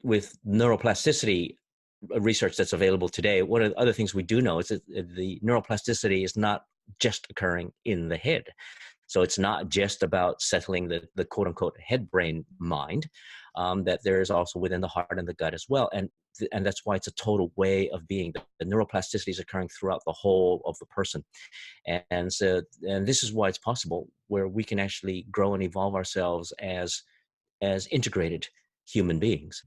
with neuroplasticity research that's available today, one of the other things we do know is that the neuroplasticity is not just occurring in the head. So it's not just about settling the quote unquote head brain mind, that there is also within the heart and the gut as well. And that's why it's a total way of being. The neuroplasticity is occurring throughout the whole of the person. And this is why it's possible where we can actually grow and evolve ourselves as integrated human beings.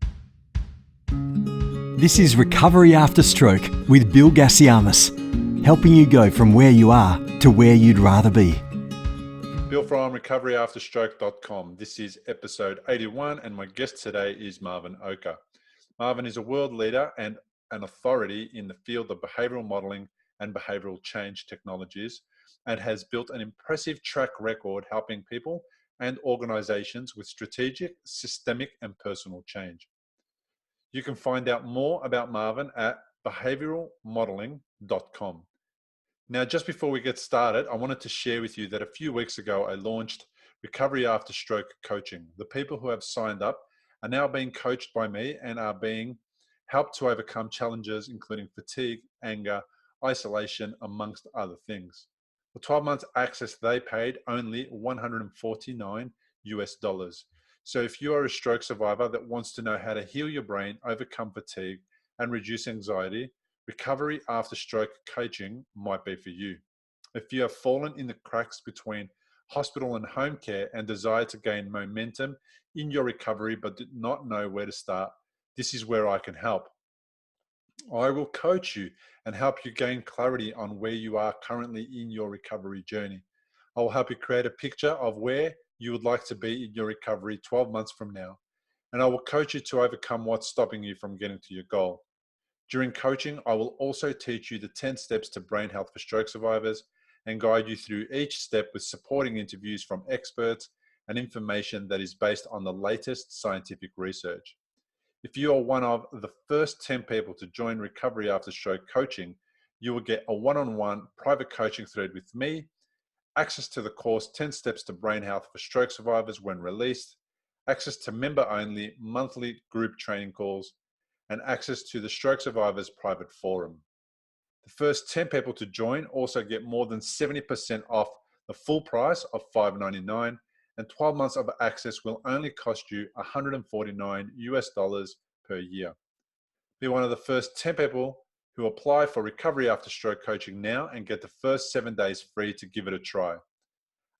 This is Recovery After Stroke with Bill Gassiamis, helping you go from where you are to where you'd rather be. Bill from recoveryafterstroke.com. This is episode 81, and my guest today is Marvin Oka. Marvin is a world leader and an authority in the field of behavioral modeling and behavioral change technologies, and has built an impressive track record helping people and organizations with strategic, systemic, and personal change. You can find out more about Marvin at behavioralmodeling.com. Now, just before we get started, I wanted to share with you that a few weeks ago, I launched Recovery After Stroke Coaching. The people who have signed up are now being coached by me and are being helped to overcome challenges, including fatigue, anger, isolation, amongst other things. For 12 months access, they paid only $149 US. So if you are a stroke survivor that wants to know how to heal your brain, overcome fatigue, and reduce anxiety, Recovery After Stroke Coaching might be for you. If you have fallen in the cracks between hospital and home care and desire to gain momentum in your recovery but do not know where to start, this is where I can help. I will coach you and help you gain clarity on where you are currently in your recovery journey. I will help you create a picture of where you would like to be in your recovery 12 months from now, and I will coach you to overcome what's stopping you from getting to your goal. During coaching, I will also teach you the 10 steps to brain health for stroke survivors and guide you through each step with supporting interviews from experts and information that is based on the latest scientific research. If you are one of the first 10 people to join Recovery After Stroke Coaching, you will get a one-on-one private coaching thread with me, access to the course 10 Steps to Brain Health for Stroke Survivors when released, access to member-only monthly group training calls, and access to the Stroke Survivors private forum. The first 10 people to join also get more than 70% off the full price of $5.99, and 12 months of access will only cost you $149 US per year. Be one of the first 10 people who apply for Recovery After Stroke Coaching now and get the first 7 days free to give it a try.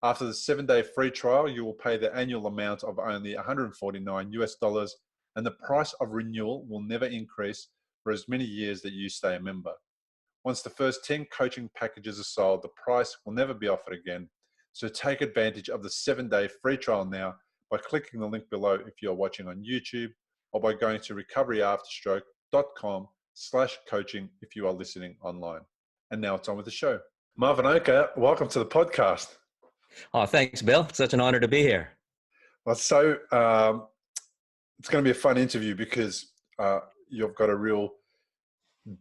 After the 7-day free trial, you will pay the annual amount of only $149 US, and the price of renewal will never increase for as many years that you stay a member. Once the first 10 coaching packages are sold, the price will never be offered again. So take advantage of the 7-day free trial now by clicking the link below if you're watching on YouTube, or by going to recoveryafterstroke.com/coaching if you are listening online. And now it's on with the show. Marvin Oka, welcome to the podcast. Oh, thanks, Bill. It's such an honor to be here. Well, so it's going to be a fun interview because you've got a real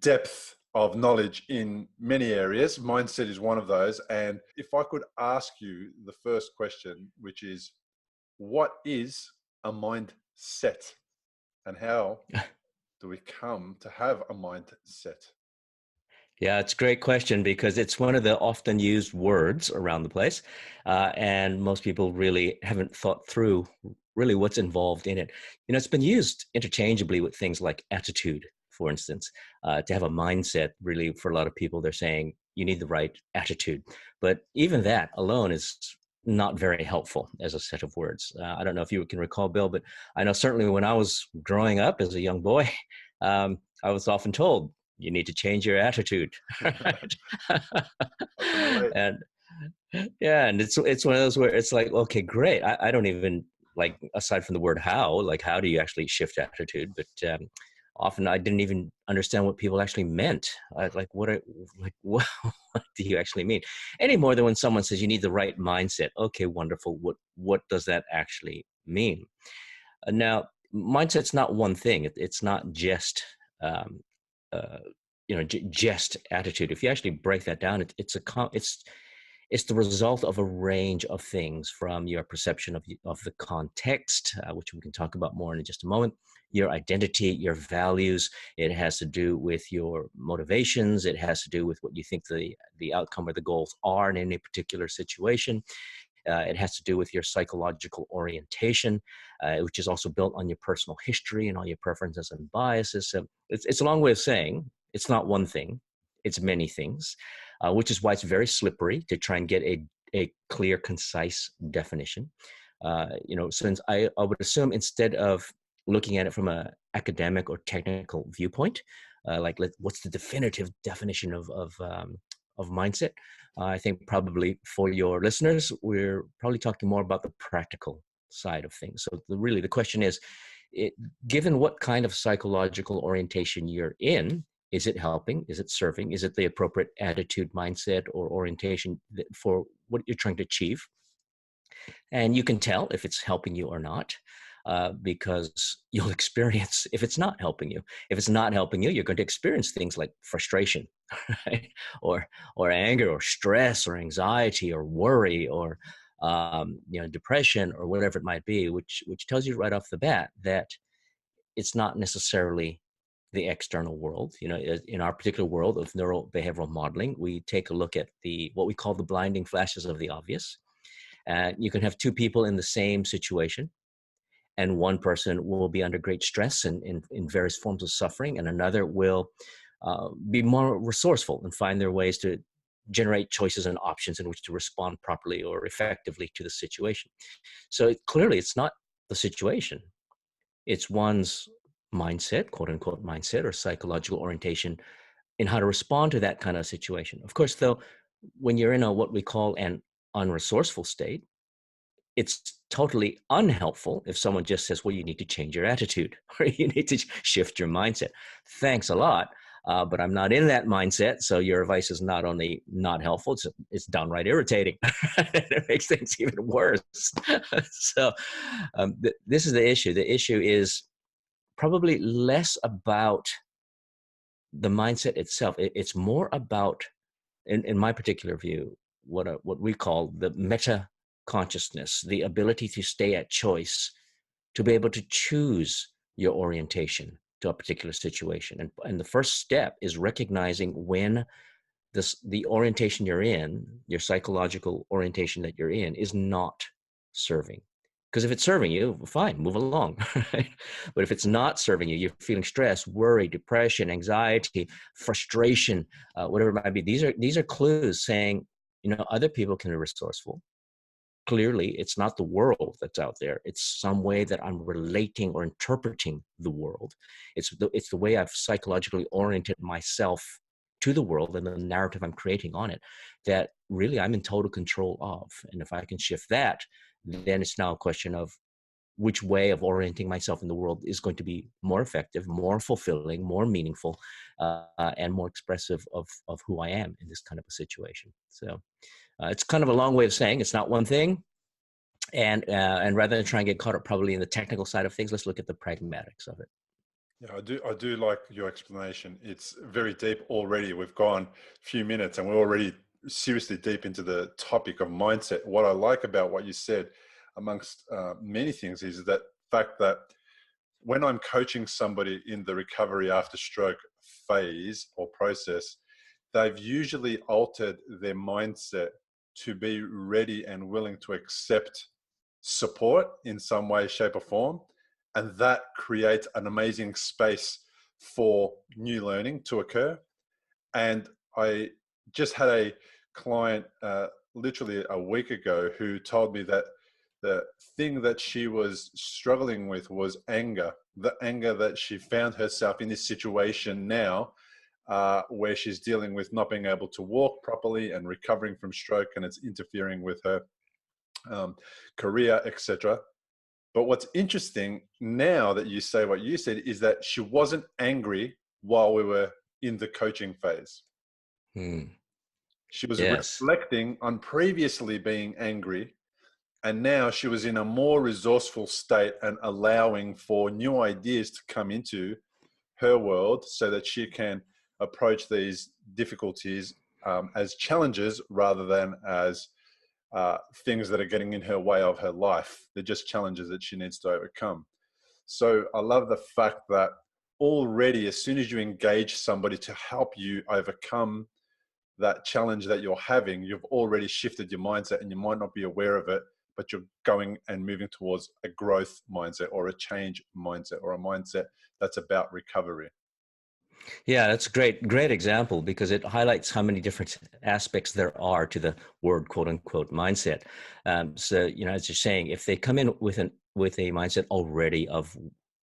depth of knowledge in many areas. Mindset is one of those. And if I could ask you the first question, which is, what is a mindset and how do we come to have a mindset? Yeah, it's a great question because it's one of the often used words around the place. And most people really haven't thought through really what's involved in it. You know, it's been used interchangeably with things like attitude, for instance, to have a mindset. Really, for a lot of people, they're saying you need the right attitude. But even that alone is not very helpful as a set of words. I don't know if you can recall, Bill, but I know certainly when I was growing up as a young boy, I was often told, you need to change your attitude. And yeah, and it's one of those where it's like, okay, great. I don't even like, aside from the word how do you actually shift attitude? But often I didn't even understand what people actually meant. What do you actually mean? Any more than when someone says you need the right mindset. Okay, wonderful. What does that actually mean? Now, mindset's not one thing. It's not just just attitude. If you actually break that down, it's the result of a range of things, from your perception of the context, which we can talk about more in just a moment, your identity, your values. It has to do with your motivations. It has to do with what you think the outcome or the goals are in any particular situation. It has to do with your psychological orientation, which is also built on your personal history and all your preferences and biases. So it's a long way of saying it's not one thing, it's many things, which is why it's very slippery to try and get a clear, concise definition. Since I would assume instead of looking at it from an academic or technical viewpoint, what's the definitive definition of mindset? I think probably for your listeners, we're probably talking more about the practical side of things. So really the question is, given what kind of psychological orientation you're in, is it helping? Is it serving? Is it the appropriate attitude, mindset, or orientation for what you're trying to achieve? And you can tell if it's helping you or not, because you'll experience if it's not helping you. If it's not helping you, you're going to experience things like frustration, right? or anger, or stress, or anxiety, or worry, or depression, or whatever it might be, which tells you right off the bat that it's not necessarily the external world. In our particular world of neurobehavioral modeling, we take a look at what we call the blinding flashes of the obvious. You can have two people in the same situation, and one person will be under great stress and in various forms of suffering, and another will be more resourceful and find their ways to generate choices and options in which to respond properly or effectively to the situation. So clearly, it's not the situation. It's one's mindset, quote unquote mindset, or psychological orientation in how to respond to that kind of situation. Of course, though, when you're in what we call an unresourceful state, it's totally unhelpful if someone just says, well, you need to change your attitude, or you need to shift your mindset. Thanks a lot, but I'm not in that mindset, so your advice is not only not helpful, it's downright irritating. It makes things even worse. So this is the issue. The issue is probably less about the mindset itself. It's more about, in my particular view, what we call the meta consciousness, the ability to stay at choice, to be able to choose your orientation to a particular situation. And the first step is recognizing when the orientation you're in, your psychological orientation that you're in, is not serving. Because if it's serving you, fine, move along. Right? But if it's not serving you, you're feeling stress, worry, depression, anxiety, frustration, whatever it might be. These are clues saying, other people can be resourceful. Clearly, it's not the world that's out there. It's some way that I'm relating or interpreting the world. It's the way I've psychologically oriented myself to the world and the narrative I'm creating on it that really I'm in total control of. And if I can shift that, then it's now a question of which way of orienting myself in the world is going to be more effective, more fulfilling, more meaningful, and more expressive of who I am in this kind of a situation. So it's kind of a long way of saying it's not one thing. And rather than try and get caught up probably in the technical side of things, let's look at the pragmatics of it. Yeah, I do like your explanation. It's very deep already. We've gone a few minutes and we're already seriously deep into the topic of mindset. What I like about what you said, amongst many things, is that fact that when I'm coaching somebody in the recovery after stroke phase or process, they've usually altered their mindset to be ready and willing to accept support in some way, shape, or form. And that creates an amazing space for new learning to occur. And I just had a client literally a week ago who told me that the thing that she was struggling with was anger, the anger that she found herself in this situation now, where she's dealing with not being able to walk properly and recovering from stroke, and it's interfering with her career, etc. But what's interesting now that you say what you said is that she wasn't angry while we were in the coaching phase. She was Yes. reflecting on previously being angry, and now she was in a more resourceful state and allowing for new ideas to come into her world so that she can approach these difficulties as challenges rather than as things that are getting in her way of her life. They're just challenges that she needs to overcome. So I love the fact that already, as soon as you engage somebody to help you overcome that challenge that you're having, you've already shifted your mindset, and you might not be aware of it, but you're going and moving towards a growth mindset or a change mindset or a mindset that's about recovery. Yeah, that's a great example because it highlights how many different aspects there are to the word "quote unquote" mindset. So, as you're saying, if they come in with a mindset already of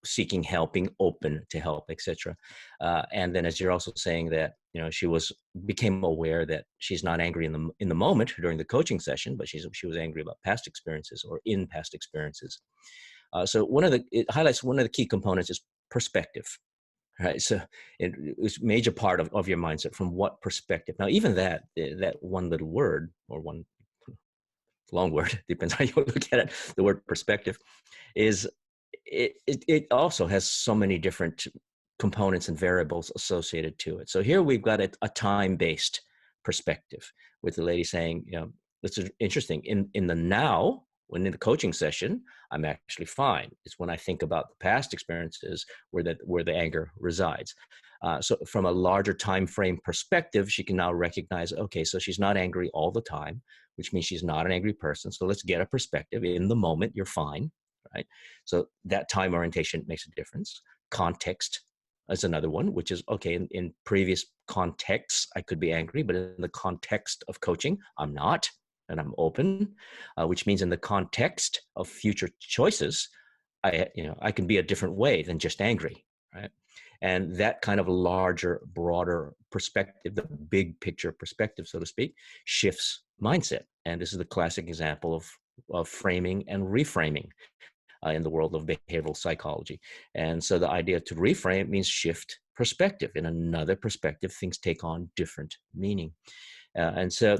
seeking help, being open to help, etc., and then as you're also saying that she became aware that she's not angry in the moment during the coaching session, but she was angry about past experiences or in past experiences. So it highlights one of the key components is perspective. Right. So it's a major part of your mindset. From what perspective? Now, even that one little word or one long word, depends how you look at it, the word perspective is it also has so many different components and variables associated to it. So here we've got a time-based perspective with the lady saying, this is interesting. In the now, when in the coaching session, I'm actually fine. It's when I think about the past experiences where the anger resides. So from a larger time frame perspective, she can now recognize, okay, so she's not angry all the time, which means she's not an angry person. So let's get a perspective. In the moment, you're fine, right? So that time orientation makes a difference. Context is another one, which is, okay, in previous contexts, I could be angry, but in the context of coaching, I'm not, and I'm open, which means in the context of future choices, I can be a different way than just angry, right? And that kind of larger, broader perspective, the big picture perspective, so to speak, shifts mindset. And this is the classic example of framing and reframing in the world of behavioral psychology. And so the idea to reframe means shift perspective. In another perspective, things take on different meaning. And so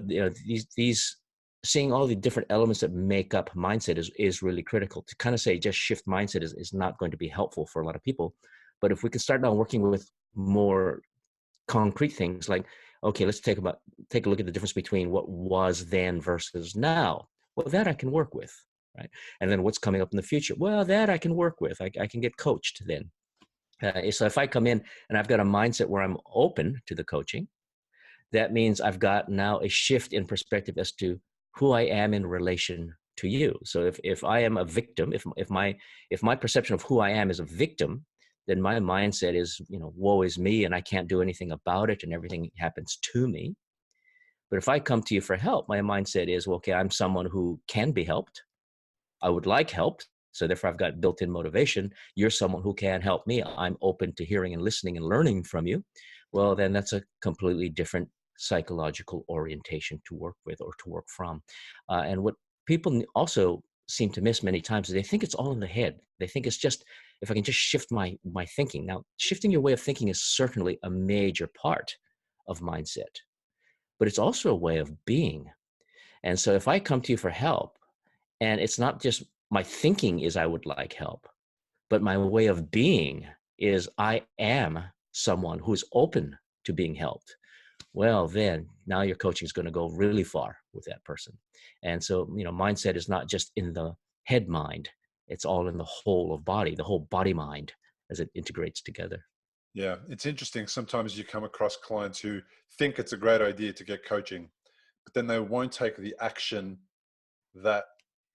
these seeing all the different elements that make up mindset is really critical. To kind of say just shift mindset is not going to be helpful for a lot of people. But if we can start now working with more concrete things like, okay, let's take a look at the difference between what was then versus now. Well, that I can work with, right? And then what's coming up in the future? Well, that I can work with. I can get coached then. So if I come in and I've got a mindset where I'm open to the coaching, that means I've got now a shift in perspective as to who I am in relation to you. So if I am a victim, if my perception of who I am is a victim, then my mindset is, woe is me and I can't do anything about it and everything happens to me. But if I come to you for help, my mindset is, well, okay, I'm someone who can be helped. I would like help. So therefore I've got built-in motivation. You're someone who can help me. I'm open to hearing and listening and learning from you. Well, then that's a completely different psychological orientation to work with or to work from. And what people also seem to miss many times is they think it's all in the head. They think it's just, if I can just shift my thinking. Now, shifting your way of thinking is certainly a major part of mindset, but it's also a way of being. And so if I come to you for help, and it's not just my thinking is I would like help, but my way of being is I am someone who's open to being helped. Well, then now your coaching is going to go really far with that person. And so, mindset is not just in the head mind, it's all in the whole of body, the whole body mind as it integrates together. Yeah, it's interesting. Sometimes you come across clients who think it's a great idea to get coaching, but then they won't take the action that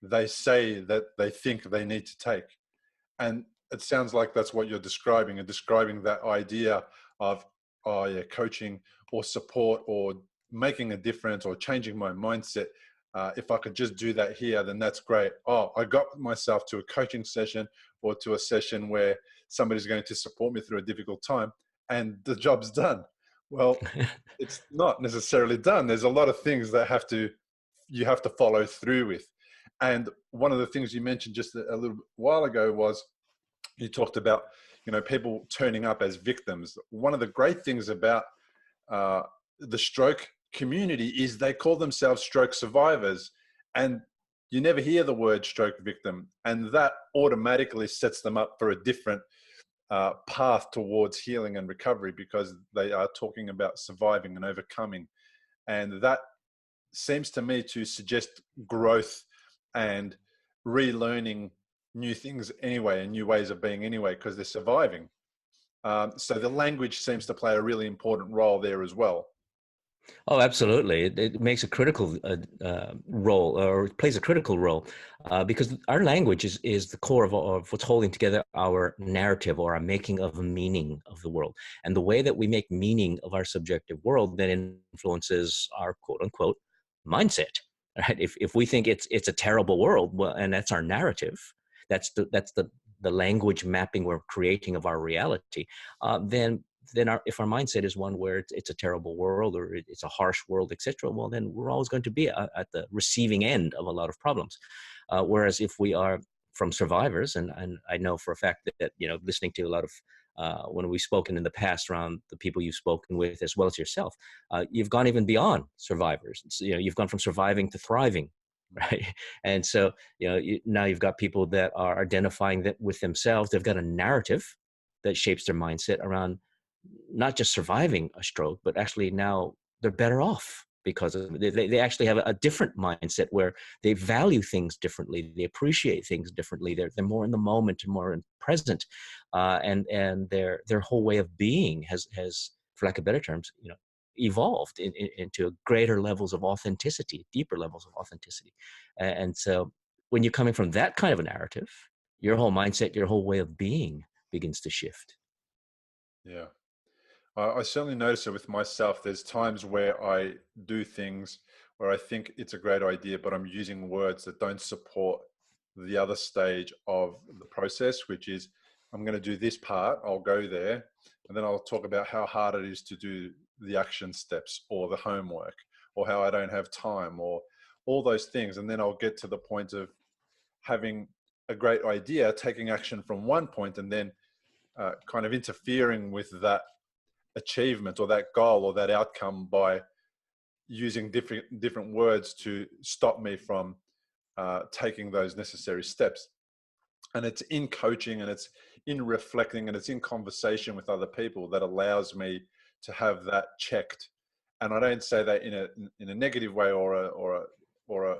they say that they think they need to take. And it sounds like that's what you're describing, and describing that idea of, oh yeah, coaching or support or making a difference or changing my mindset. If I could just do that here, then that's great. Oh, I got myself to a coaching session or to a session where somebody's going to support me through a difficult time and the job's done. Well, it's not necessarily done. There's a lot of things that you have to follow through with. And one of the things you mentioned just a little while ago was you talked about, people turning up as victims. One of the great things about uh, the stroke community is they call themselves stroke survivors, and you never hear the word stroke victim, and that automatically sets them up for a different path towards healing and recovery, because they are talking about surviving and overcoming. And that seems to me to suggest growth and relearning new things anyway and new ways of being anyway because they're surviving. So the language seems to play a really important role there as well. Oh, absolutely. It makes a critical role, or it plays a critical role, because our language is the core of what's holding together our narrative or our making of a meaning of the world. And the way that we make meaning of our subjective world then influences our quote unquote mindset. Right? If we think it's a terrible world, well, and that's our narrative, that's the language mapping we're creating of our reality, then if our mindset is one where it's a terrible world or it's a harsh world, etc., well, then we're always going to be at the receiving end of a lot of problems. Whereas if we are from survivors, and I know for a fact that, listening to a lot of when we've spoken in the past around the people you've spoken with as well as yourself, you've gone even beyond survivors. You've gone from surviving to thriving, right? And so now you've got people that are identifying that with themselves. They've got a narrative that shapes their mindset around not just surviving a stroke, but actually now they're better off because they actually have a different mindset where they value things differently, they appreciate things differently, they're more in the moment and more in present, and their whole way of being has, for lack of better terms, evolved into greater levels of authenticity, deeper levels of authenticity. And so when you're coming from that kind of a narrative, your whole mindset, your whole way of being begins to shift. Yeah. I certainly notice it with myself. There's times where I do things where I think it's a great idea, but I'm using words that don't support the other stage of the process, which is I'm going to do this part, I'll go there, and then I'll talk about how hard it is to do the action steps or the homework, or how I don't have time, or all those things. And then I'll get to the point of having a great idea, taking action from one point, and then kind of interfering with that achievement or that goal or that outcome by using different words to stop me from taking those necessary steps. And it's in coaching, and it's in reflecting, and it's in conversation with other people that allows me to have that checked. And I don't say that in a negative way or a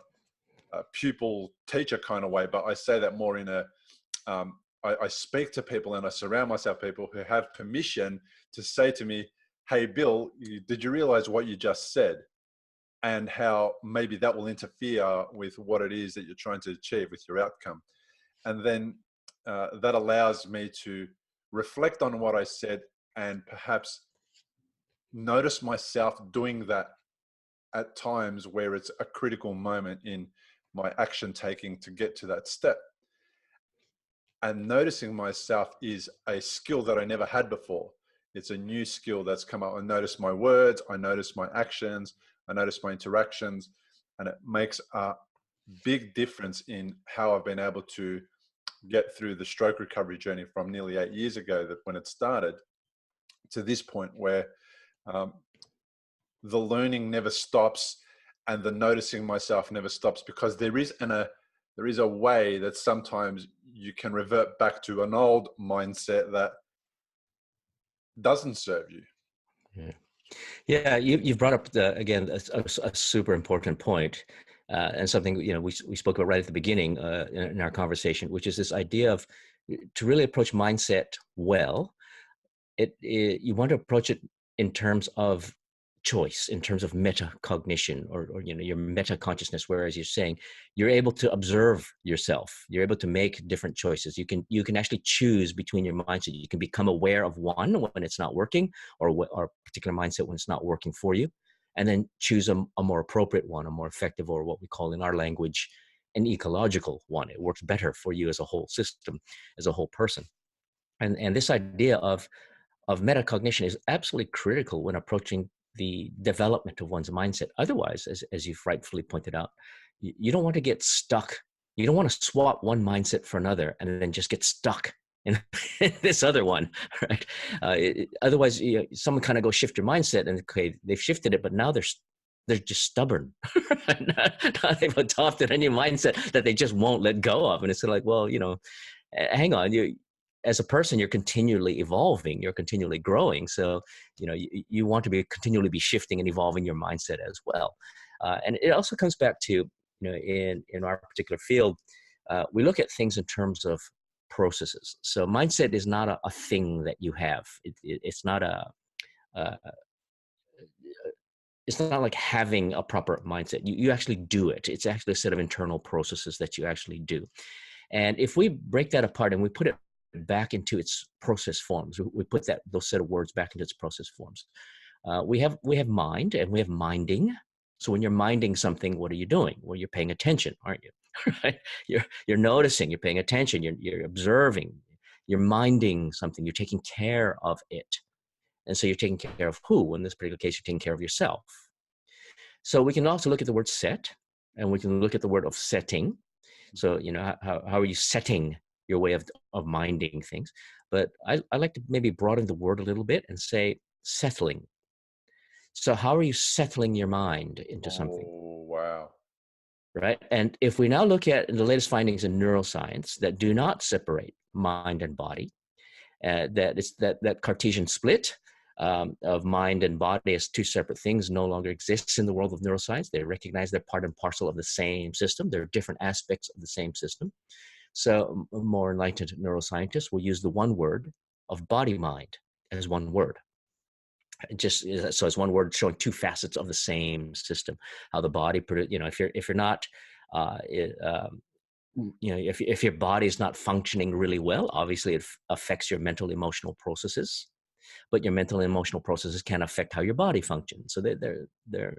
pupil teacher kind of way, but I say that more in I speak to people and I surround myself with people who have permission to say to me, hey, Bill, did you realize what you just said? And how maybe that will interfere with what it is that you're trying to achieve with your outcome. And then that allows me to reflect on what I said and perhaps notice myself doing that at times where it's a critical moment in my action taking to get to that step. And noticing myself is a skill that I never had before. It's a new skill that's come up. I notice my words, I notice my actions, I notice my interactions, and it makes a big difference in how I've been able to get through the stroke recovery journey from nearly 8 years ago, that when it started, to this point where um, the learning never stops and the noticing myself never stops, because there is a way that sometimes you can revert back to an old mindset that doesn't serve you. Yeah. Yeah, you've brought up again a super important point, and something we spoke about right at the beginning in our conversation, which is this idea of to really approach mindset well. You want to approach it in terms of choice, in terms of metacognition, or your meta consciousness. Whereas you're saying you're able to observe yourself, you're able to make different choices. You can actually choose between your mindset. You can become aware of one when it's not working, or a particular mindset when it's not working for you, and then choose a more appropriate one, a more effective, or what we call in our language an ecological one. It works better for you as a whole system, as a whole person. And this idea of metacognition is absolutely critical when approaching the development of one's mindset. Otherwise, as you've rightfully pointed out, you don't want to get stuck. You don't want to swap one mindset for another and then just get stuck in this other one, right? Otherwise, someone kind of go shift your mindset, and okay, they've shifted it, but now they're just stubborn. Now they've adopted a new mindset that they just won't let go of, and it's like, well, hang on, as a person, you're continually evolving, you're continually growing. So, you want to continually be shifting and evolving your mindset as well. And it also comes back to, in our particular field, we look at things in terms of processes. So mindset is not a thing that you have. It's not uh, it's not like having a proper mindset. You actually do it. It's actually a set of internal processes that you actually do. And if we break that apart and we put it back into its process forms, we put those set of words back into its process forms. We have mind and we have minding. So when you're minding something, what are you doing? Well, you're paying attention, aren't you? Right? You're noticing. You're paying attention. You're observing. You're minding something. You're taking care of it. And so you're taking care of who? In this particular case, you're taking care of yourself. So we can also look at the word set, and we can look at the word of setting. So, how are you setting your way of minding things? But I like to maybe broaden the word a little bit and say settling. So how are you settling your mind into something? Oh, wow. Right? And if we now look at the latest findings in neuroscience that do not separate mind and body, that Cartesian split of mind and body as two separate things no longer exists in the world of neuroscience. They recognize they're part and parcel of the same system. They're different aspects of the same system. So more enlightened neuroscientists will use the one word of body-mind as one word. Just so as one word showing two facets of the same system. How the body, if you're not if your body is not functioning really well, obviously it affects your mental emotional processes, but your mental and emotional processes can affect how your body functions. So they're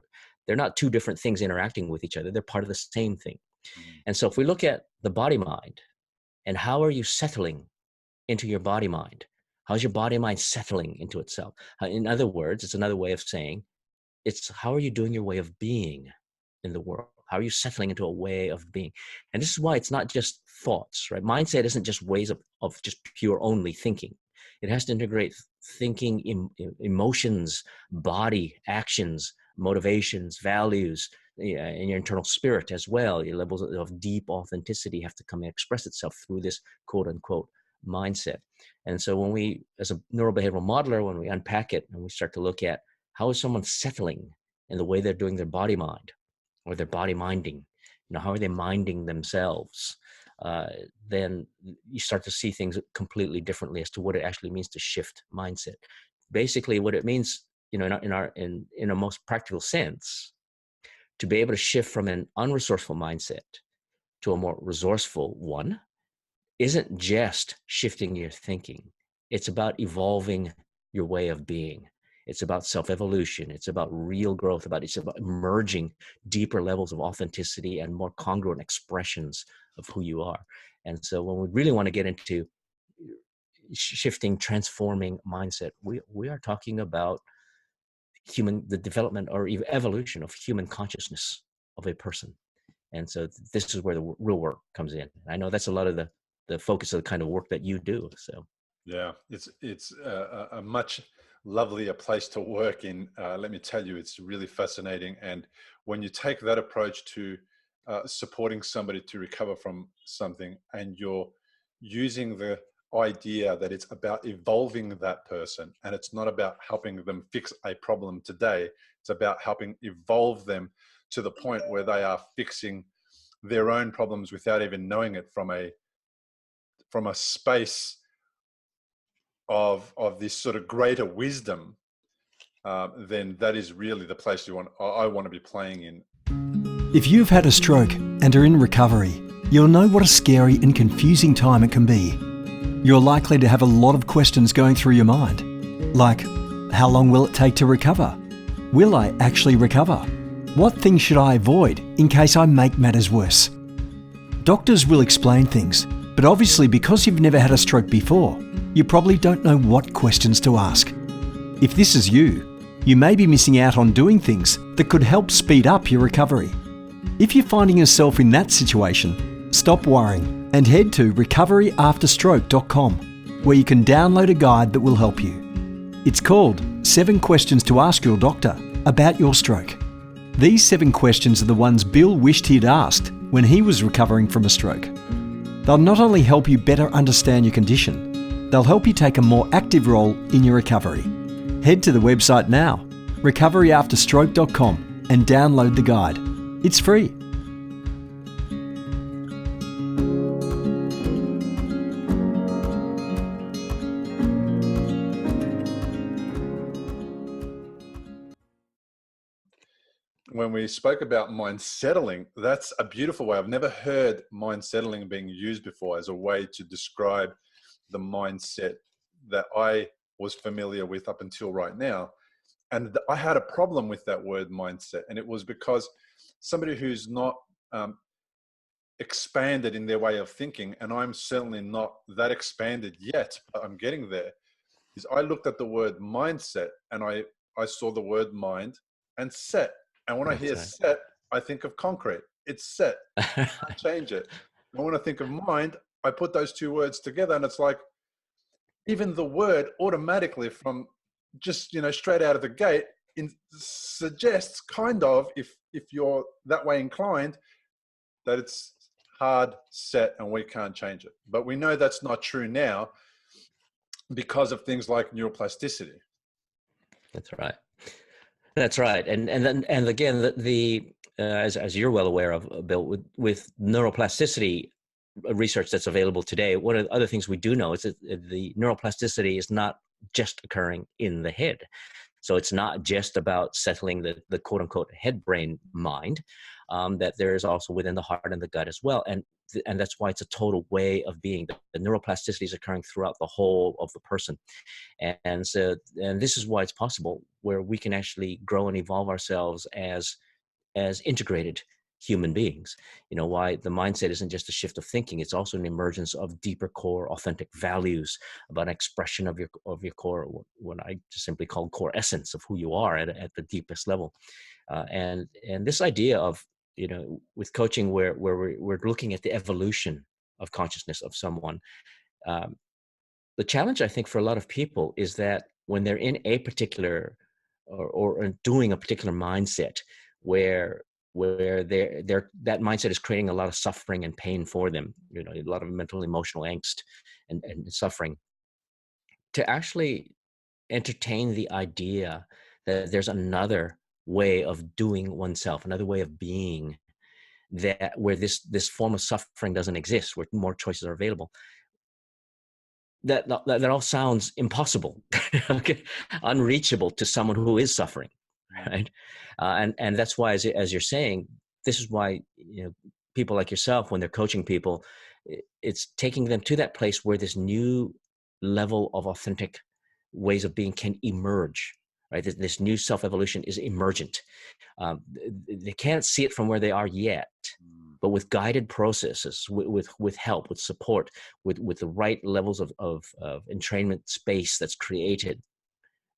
not two different things interacting with each other. They're part of the same thing. And so if we look at the body mind and how are you settling into your body mind? How's your body mind settling into itself? In other words, it's another way of saying it's how are you doing your way of being in the world? How are you settling into a way of being? And this is why it's not just thoughts, right? Mindset isn't just ways of just pure only thinking. It has to integrate thinking, emotions, body, actions, motivations, values, and your internal spirit as well. Your levels of deep authenticity have to come and express itself through this quote unquote mindset. And so when we, as a neurobehavioral modeler, when we unpack it and we start to look at how is someone settling in the way they're doing their body mind or their body minding, how are they minding themselves? Then you start to see things completely differently as to what it actually means to shift mindset. Basically, what it means, in a most practical sense, to be able to shift from an unresourceful mindset to a more resourceful one isn't just shifting your thinking. It's about evolving your way of being. It's about self-evolution. It's about real growth. It's about emerging deeper levels of authenticity and more congruent expressions of who you are. And so when we really want to get into shifting, transforming mindset, we are talking about the development or even evolution of human consciousness of a person. And so this is where the real work comes in. I know that's a lot of the focus of the kind of work that you do. So yeah, it's a much lovelier place to work in. Let me tell you, it's really fascinating. And when you take that approach to supporting somebody to recover from something, and you're using the idea that it's about evolving that person, and it's not about helping them fix a problem today, it's about helping evolve them to the point where they are fixing their own problems without even knowing it, from a space of this sort of greater wisdom, then that is really the place I want to be playing in. If you've had a stroke and are in recovery, you'll know what a scary and confusing time it can be. You're likely to have a lot of questions going through your mind, like, how long will it take to recover? Will I actually recover? What things should I avoid in case I make matters worse? Doctors will explain things, but obviously because you've never had a stroke before, you probably don't know what questions to ask. If this is you may be missing out on doing things that could help speed up your recovery. If you're finding yourself in that situation, stop worrying and head to recoveryafterstroke.com, where you can download a guide that will help you. It's called 7 Questions to Ask Your Doctor About Your Stroke. These 7 questions are the ones Bill wished he'd asked when he was recovering from a stroke. They'll not only help you better understand your condition, they'll help you take a more active role in your recovery. Head to the website now, recoveryafterstroke.com, and download the guide. It's free. when we spoke about mind settling, that's a beautiful way. I've never heard mind settling being used before as a way to describe the mindset that I was familiar with up until right now. And I had a problem with that word mindset. And it was because somebody who's not expanded in their way of thinking, and I'm certainly not that expanded yet, but I'm getting there, is I looked at the word mindset and I saw the word mind and set. And when I That's hear right. set, I think of concrete. It's set. I change it. And when I think of mind, I put those two words together, and it's like even the word automatically from just straight out of the gate suggests kind of, if you're that way inclined, that it's hard set and we can't change it. But we know that's not true now because of things like neuroplasticity. That's right. That's right. And again, as you're well aware of, Bill, with neuroplasticity research that's available today, one of the other things we do know is that the neuroplasticity is not just occurring in the head. So it's not just about settling the quote unquote head brain mind, that there is also within the heart and the gut as well. And that's why it's a total way of being. The neuroplasticity is occurring throughout the whole of the person. And this is why it's possible where we can actually grow and evolve ourselves as integrated human beings. Why the mindset isn't just a shift of thinking, it's also an emergence of deeper core authentic values, about an expression of your core, what I just simply call core essence of who you are at the deepest level. And this idea of, with coaching, where we're looking at the evolution of consciousness of someone. The challenge, I think, for a lot of people is that when they're in a particular or doing a particular mindset where that mindset is creating a lot of suffering and pain for them, a lot of mental, emotional angst and suffering, to actually entertain the idea that there's another way of doing oneself, another way of being, that where this form of suffering doesn't exist, where more choices are available. That all sounds impossible, okay, unreachable to someone who is suffering, right? And that's why, as you're saying, this is why people like yourself, when they're coaching people, it's taking them to that place where this new level of authentic ways of being can emerge, right? This new self-evolution is emergent. They can't see it from where they are yet, but with guided processes, with help, with support, with the right levels of entrainment space that's created,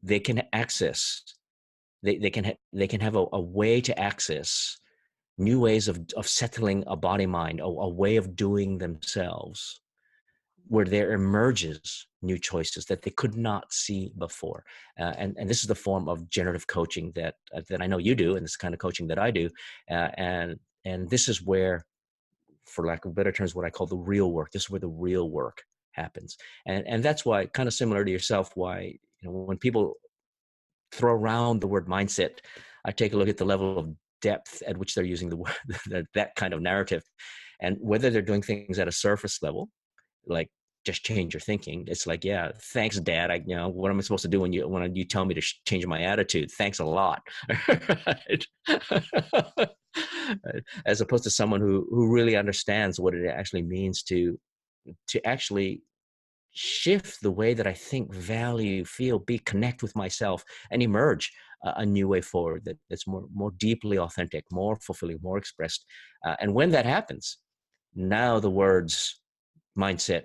they can access. They can have a way to access new ways of settling a body mind, a way of doing themselves, where there emerges new choices that they could not see before. And this is the form of generative coaching that I know you do, and this kind of coaching that I do. And this is where, for lack of better terms, what I call the real work. This is where the real work happens. And that's why, kind of similar to yourself, why, when people throw around the word mindset, I take a look at the level of depth at which they're using the word, that kind of narrative, and whether they're doing things at a surface level, like just change your thinking. It's like, yeah, thanks, Dad. What am I supposed to do when you tell me to change my attitude? Thanks a lot. As opposed to someone who really understands what it actually means to actually shift the way that I think, value, feel, connect with myself, and emerge a new way forward that's more deeply authentic, more fulfilling, more expressed. And when that happens, now the words mindset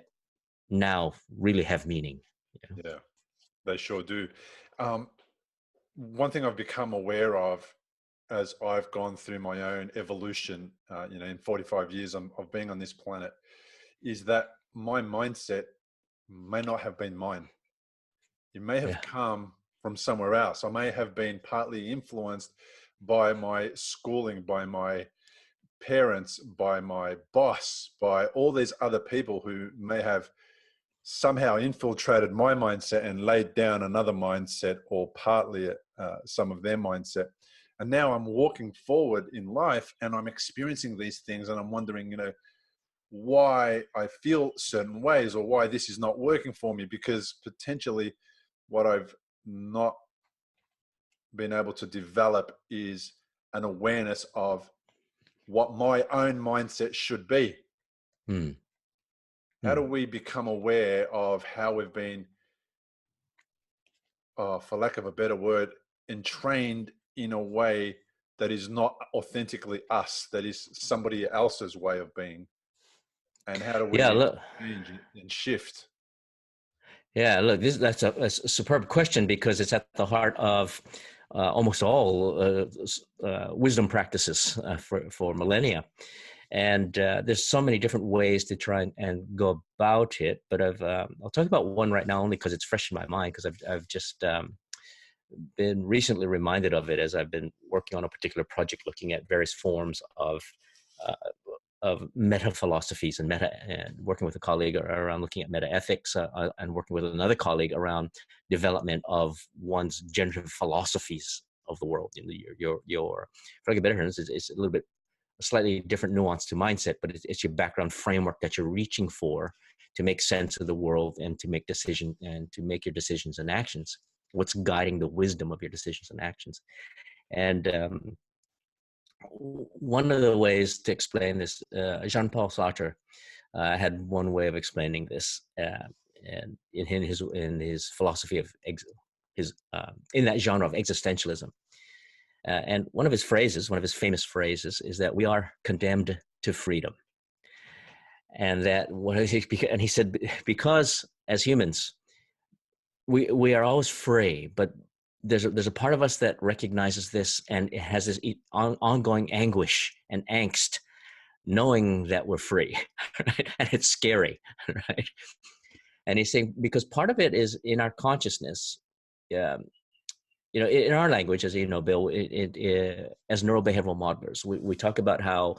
now really have meaning. Yeah, they sure do. One thing I've become aware of as I've gone through my own evolution, in 45 years of being on this planet, is that my mindset may not have been mine. It may have Yeah. come from somewhere else. I may have been partly influenced by my schooling, by my parents, by my boss, by all these other people who may have somehow infiltrated my mindset and laid down another mindset, or partly some of their mindset. And now I'm walking forward in life and I'm experiencing these things, and I'm wondering, why I feel certain ways, or why this is not working for me, because potentially what I've not been able to develop is an awareness of what my own mindset should be? Hmm. How Hmm. do we become aware of how we've been, for lack of a better word, entrained in a way that is not authentically us, that is somebody else's way of being? And how do Yeah, we look. change and shift? Yeah, look, that's a superb question because it's at the heart of almost all wisdom practices for millennia. And there's so many different ways to try and go about it. But I'll talk about one right now only because it's fresh in my mind, because I've just been recently reminded of it as I've been working on a particular project looking at various forms uh, of meta philosophies and working with a colleague around looking at meta ethics, and working with another colleague around development of one's generative philosophies of the world. You know, your for lack of better terms, it's a little bit a slightly different nuance to mindset, but it's your background framework that you're reaching for to make sense of the world and to make decision and to make your decisions and actions. What's guiding the wisdom of your decisions and actions? And one of the ways to explain this, Jean-Paul Sartre had one way of explaining this, and in his philosophy of his in that genre of existentialism. And one of his phrases, one of his famous phrases, is that we are condemned to freedom. And that and he said, because as humans, we are always free, but there's a part of us that recognizes this, and it has this ongoing anguish and angst, knowing that we're free, right? And it's scary, right? And he's saying because part of it is in our consciousness. You know, in our language, as you know, Bill, as neurobehavioral modelers, we talk about how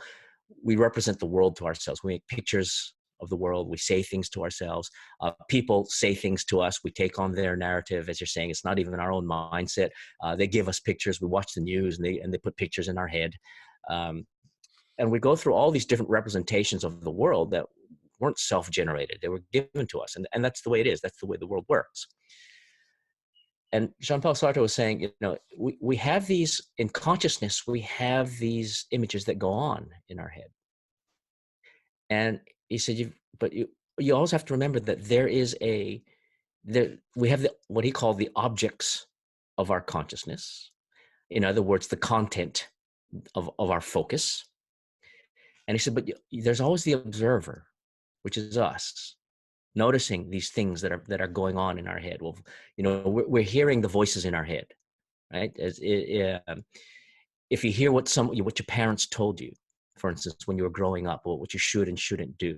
we represent the world to ourselves. We make pictures of the world. We say things to ourselves. People say things to us. We take on their narrative. As you're saying, it's not even our own mindset. They give us pictures. We watch the news, and they put pictures in our head. And we go through all these different representations of the world that weren't self-generated. They were given to us. And that's the way it is. That's the way the world works. And Jean-Paul Sartre was saying, you know, we have these in consciousness, we have these images that go on in our head. And he said, but you always have to remember that we have what he called the objects of our consciousness. In other words, the content of our focus. And he said, but there's always the observer, which is us, noticing these things that are going on in our head. Well, you know, we're hearing the voices in our head, right? If you hear what your parents told you, for instance, when you were growing up, or what you should and shouldn't do,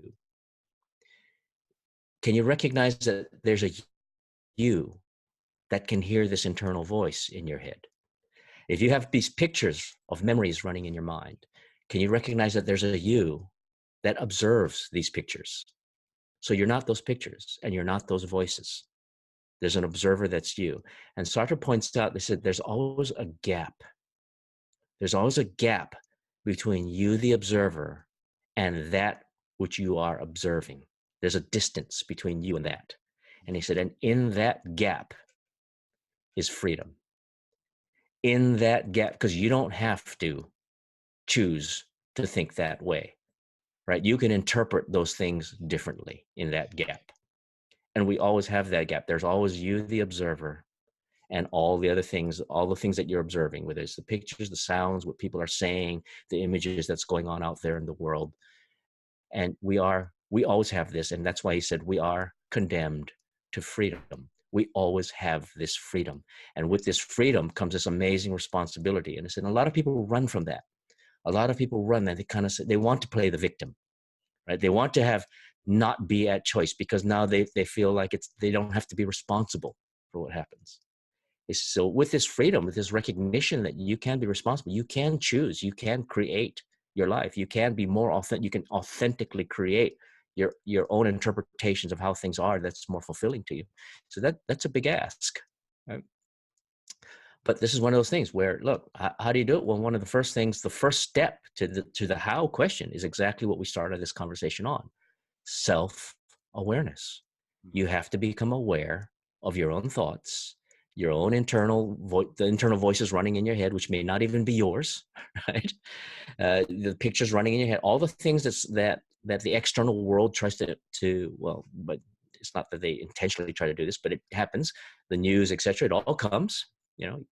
can you recognize that there's a you that can hear this internal voice in your head? If you have these pictures of memories running in your mind, can you recognize that there's a you that observes these pictures? So you're not those pictures and you're not those voices. There's an observer that's you. And Sartre points out, they said, there's always a gap. There's always a gap between you, the observer, and that which you are observing. There's a distance between you and that. And he said, and in that gap is freedom. In that gap, because you don't have to choose to think that way, right? You can interpret those things differently in that gap. And we always have that gap. There's always you, the observer, and all the other things, all the things that you're observing, whether it's the pictures, the sounds, what people are saying, the images that's going on out there in the world. And we always have this. And that's why he said, we are condemned to freedom. We always have this freedom. And with this freedom comes this amazing responsibility. And I said, a lot of people run from that. A lot of people run that. They kind of say, they want to play the victim, right? They want to have not be at choice because now they feel like they don't have to be responsible for what happens. So with this freedom, with this recognition that you can be responsible, you can choose, you can create your life, you can be more authentic, you can authentically create your own interpretations of how things are that's more fulfilling to you. So that's a big ask, right? But this is one of those things where, look, how do you do it? Well, one of the first things, the first step to the how question is exactly what we started this conversation on: self-awareness. You have to become aware of your own thoughts. your own internal the internal voices running in your head, which may not even be yours, right? The pictures running in your head, all the things that the external world tries to well, but it's not that they intentionally try to do this, but it happens. The news, etc. It all comes. You know,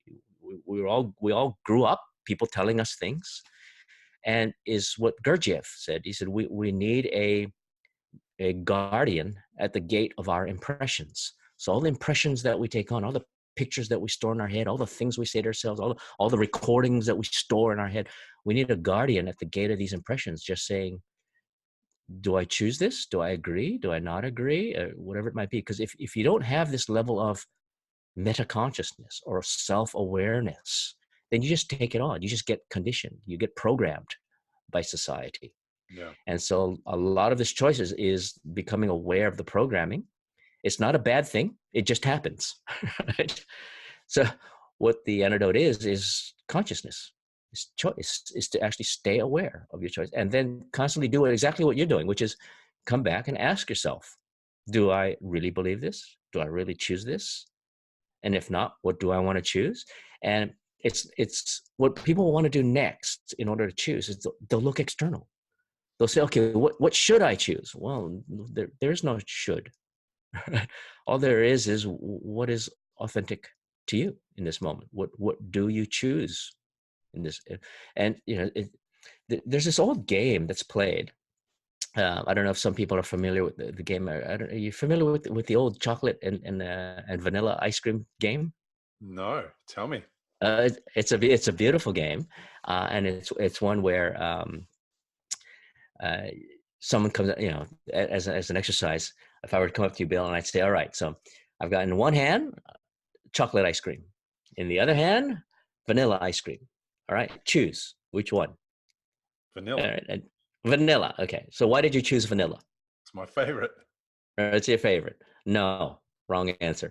we all grew up, people telling us things, and is what Gurdjieff said. He said we need a guardian at the gate of our impressions. So all the impressions that we take on, all the pictures that we store in our head, all the things we say to ourselves, all the recordings that we store in our head, we need a guardian at the gate of these impressions, just saying, do I choose this? Do I agree? Do I not agree? Whatever it might be. Because if you don't have this level of meta-consciousness or self-awareness, then you just take it on. You just get conditioned. You get programmed by society. Yeah. And so a lot of this choices is becoming aware of the programming. It's not a bad thing. It just happens. Right? So what the antidote is consciousness. It's choice, is to actually stay aware of your choice and then constantly do exactly what you're doing, which is come back and ask yourself, do I really believe this? Do I really choose this? And if not, what do I want to choose? And it's what people want to do next in order to choose is they'll look external. They'll say, okay, what should I choose? Well, there's no should. All there is what is authentic to you in this moment. What do you choose in this? And there's this old game that's played. I don't know if some people are familiar with the game. Are you familiar with the old chocolate and vanilla ice cream game? No, tell me. It's a beautiful game, and it's one where uh, someone comes, as an exercise. If I were to come up to you, Bill, and I'd say, all right, so I've got in one hand chocolate ice cream, in the other hand vanilla ice cream. All right, choose which one. Vanilla. All right, and vanilla. Okay, so why did you choose vanilla? It's my favorite. It's your favorite. No, wrong answer.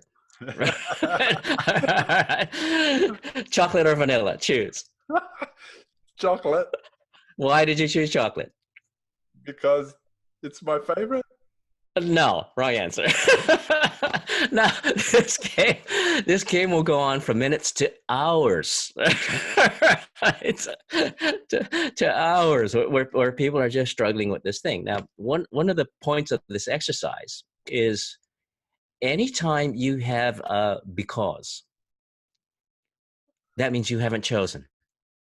Chocolate or vanilla? Choose. Chocolate, Why did you choose chocolate? because it's my favorite. No, wrong answer. No, this game will go on from minutes to hours. Right? To hours where people are just struggling with this thing. Now, one of the points of this exercise is anytime you have a because, that means you haven't chosen.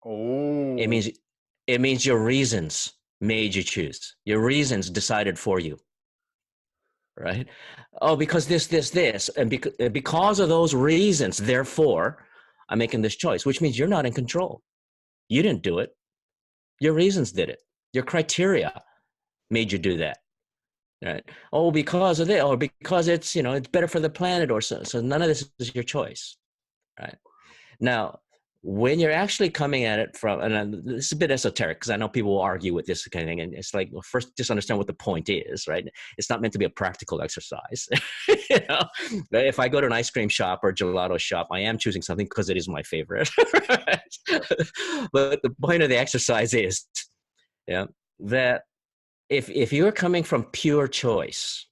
Oh, It means your reasons made you choose. Your reasons decided for you. Right? Oh, because this, and because of those reasons, therefore, I'm making this choice, which means you're not in control. You didn't do it. Your reasons did it. Your criteria made you do that. Right? Oh, because of it, or because it's better for the planet, or so none of this is your choice. Right? Now, when you're actually coming at it from, and this is a bit esoteric because I know people will argue with this kind of thing, and it's like, well, first, just understand what the point is, right? It's not meant to be a practical exercise. If I go to an ice cream shop or gelato shop, I am choosing something because it is my favorite. But the point of the exercise is, that if you're coming from pure choice,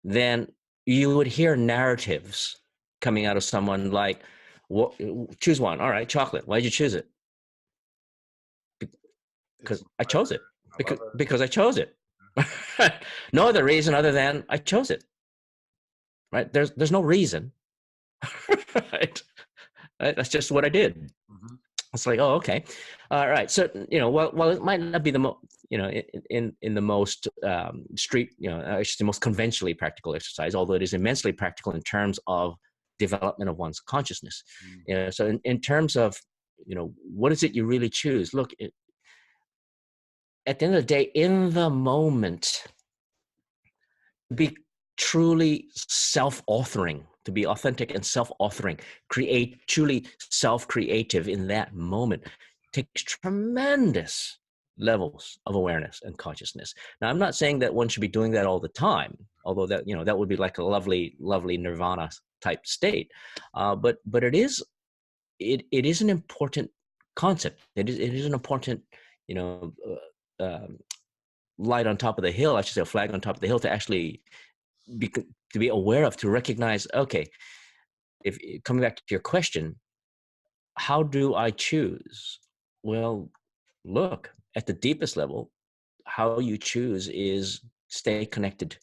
then you would hear narratives coming out of someone like, choose one. All right, chocolate. Why did you choose it? Because I chose it. Because I chose it. No other reason other than I chose it. Right? There's no reason. Right? That's just what I did. mm-hmm. It's like, oh, okay, all right. So while it might not be the most, in the most street, actually the most conventionally practical exercise, although it is immensely practical in terms of development of one's consciousness. So in terms of what is it you really choose? Look, at the end of the day, in the moment, be truly self-authoring, to be authentic and self-authoring, truly self-creative in that moment takes tremendous levels of awareness and consciousness. Now, I'm not saying that one should be doing that all the time, although that would be like a lovely nirvana type state. But it is an important concept. It is an important light on top of the hill. I should say a flag on top of the hill to actually be aware of, to recognize. Okay, if coming back to your question, how do I choose? Well, look, at the deepest level, how you choose is stay connected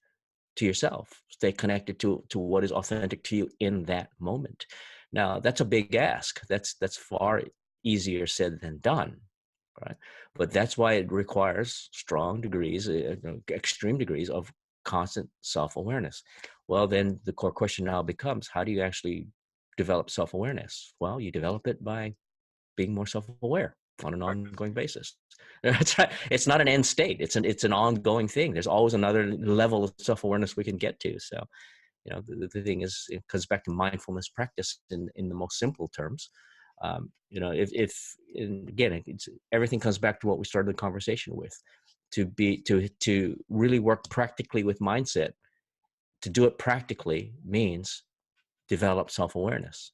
to yourself, stay connected to what is authentic to you in that moment. Now, that's a big ask. That's far easier said than done, right? But that's why it requires strong degrees, extreme degrees of constant self-awareness. Well, then the core question now becomes, how do you actually develop self-awareness? Well, you develop it by being more self-aware on an Practice. ongoing basis. That's right. It's not an end state. It's an ongoing thing. There's always another level of self-awareness we can get to. So, the thing is, it comes back to mindfulness practice in the most simple terms. If and again, everything comes back to what we started the conversation with, to really work practically with mindset. To do it practically means develop self-awareness.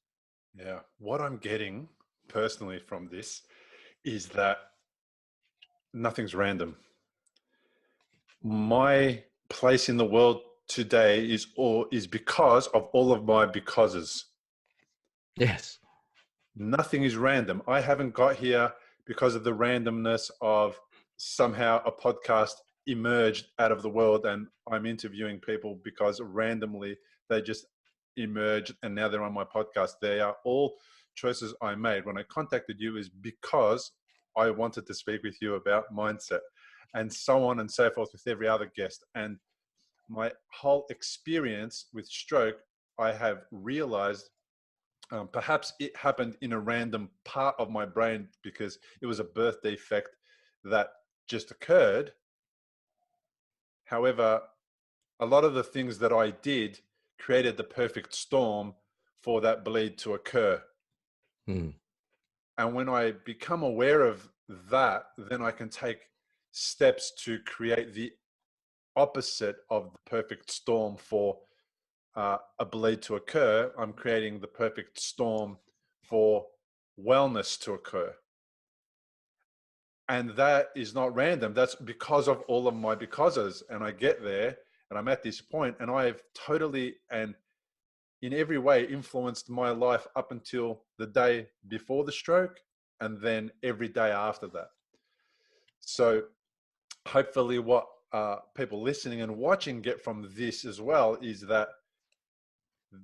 Yeah. What I'm getting personally from this is that nothing's random. My place in the world today is because of all of my becauses. Yes. Nothing is random. I haven't got here because of the randomness of somehow a podcast emerged out of the world and I'm interviewing people because randomly they just emerged and now they're on my podcast. They are all choices I made. When I contacted you is because I wanted to speak with you about mindset, and so on and so forth with every other guest. And my whole experience with stroke, I have realized perhaps it happened in a random part of my brain because it was a birth defect that just occurred. However, a lot of the things that I did created the perfect storm for that bleed to occur. Hmm. And when I become aware of that, then I can take steps to create the opposite of the perfect storm for a bleed to occur. I'm creating the perfect storm for wellness to occur. And that is not random. That's because of all of my becauses. And I get there and I'm at this point and I've totally and in every way influenced my life up until the day before the stroke and then every day after that. So hopefully what people listening and watching get from this as well is that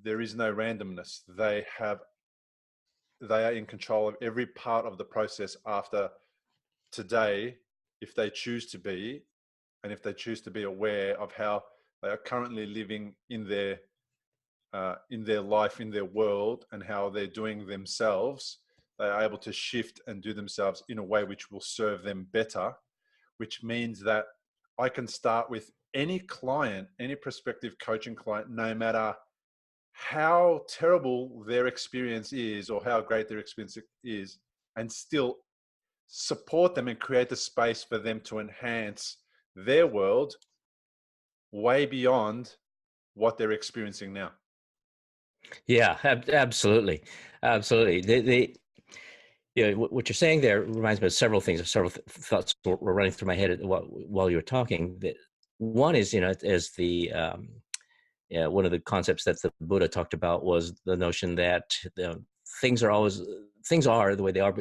there is no randomness. They are in control of every part of the process after today, if they choose to be, and if they choose to be aware of how they are currently living in their life, in their world, and how they're doing themselves, they are able to shift and do themselves in a way which will serve them better, which means that I can start with any client, any prospective coaching client, no matter how terrible their experience is or how great their experience is, and still support them and create the space for them to enhance their world way beyond what they're experiencing now. Yeah, absolutely, absolutely. What you're saying there reminds me of several things. Several thoughts were running through my head while you were talking. That one is, as the one of the concepts that the Buddha talked about was the notion that things are the way they are.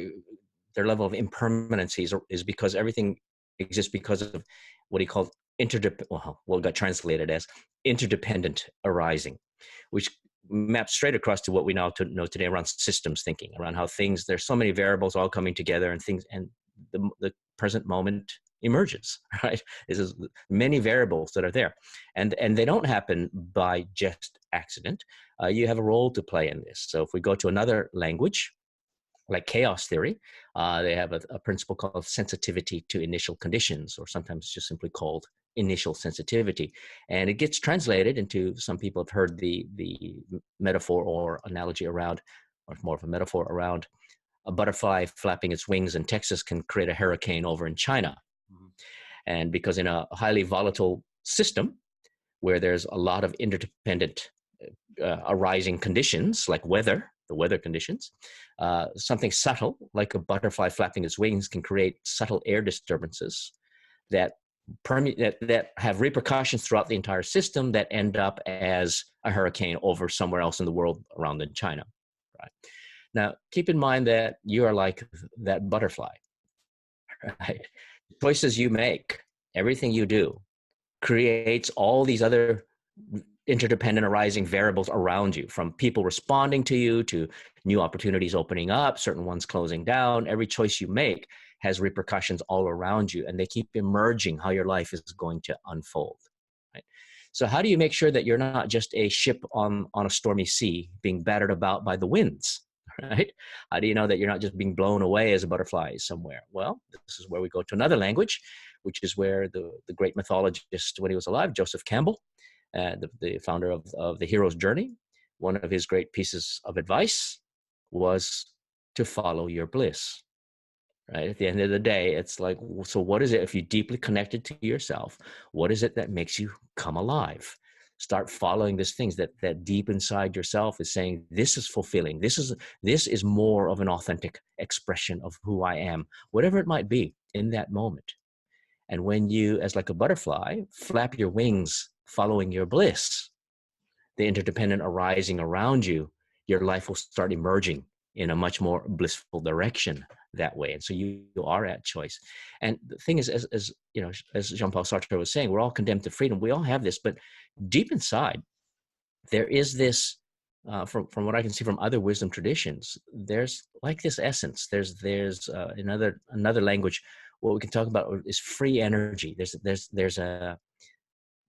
Their level of impermanency is because everything exists because of what he called what got translated as interdependent arising, which maps straight across to what we now know today around systems thinking, around how there's so many variables all coming together and the present moment emerges, right? There's many variables that are there, and they don't happen by just accident. You have a role to play in this. So if we go to another language, like chaos theory, they have a principle called sensitivity to initial conditions, or sometimes just simply called initial sensitivity. And it gets translated into, some people have heard the metaphor or analogy around, or more of a metaphor around, a butterfly flapping its wings in Texas can create a hurricane over in China. Mm-hmm. And because in a highly volatile system where there's a lot of interdependent arising conditions like the weather conditions, something subtle like a butterfly flapping its wings can create subtle air disturbances that that have repercussions throughout the entire system that end up as a hurricane over somewhere else in the world around in China. Right. Now, keep in mind that you are like that butterfly, right? Choices you make, everything you do, creates all these other interdependent arising variables around you, from people responding to you to new opportunities opening up, certain ones closing down. Every choice you make has repercussions all around you, and they keep emerging how your life is going to unfold. Right? So how do you make sure that you're not just a ship on a stormy sea being battered about by the winds? Right? How do you know that you're not just being blown away as a butterfly somewhere? Well, this is where we go to another language, which is where the great mythologist, when he was alive, Joseph Campbell, the founder of the hero's journey, one of his great pieces of advice was to follow your bliss. Right? At the end of the day, it's like, so what is it? If you're deeply connected to yourself, what is it that makes you come alive? Start following these things that deep inside yourself is saying, this is fulfilling. This is more of an authentic expression of who I am, whatever it might be in that moment. And when you, as like a butterfly, flap your wings following your bliss, the interdependent arising around you, your life will start emerging in a much more blissful direction that way. And so you are at choice. And the thing is, as you know, as Jean-Paul Sartre was saying, we're all condemned to freedom. We all have this, but deep inside, there is this, from what I can see from other wisdom traditions, there's like this essence. There's another language. What we can talk about is free energy.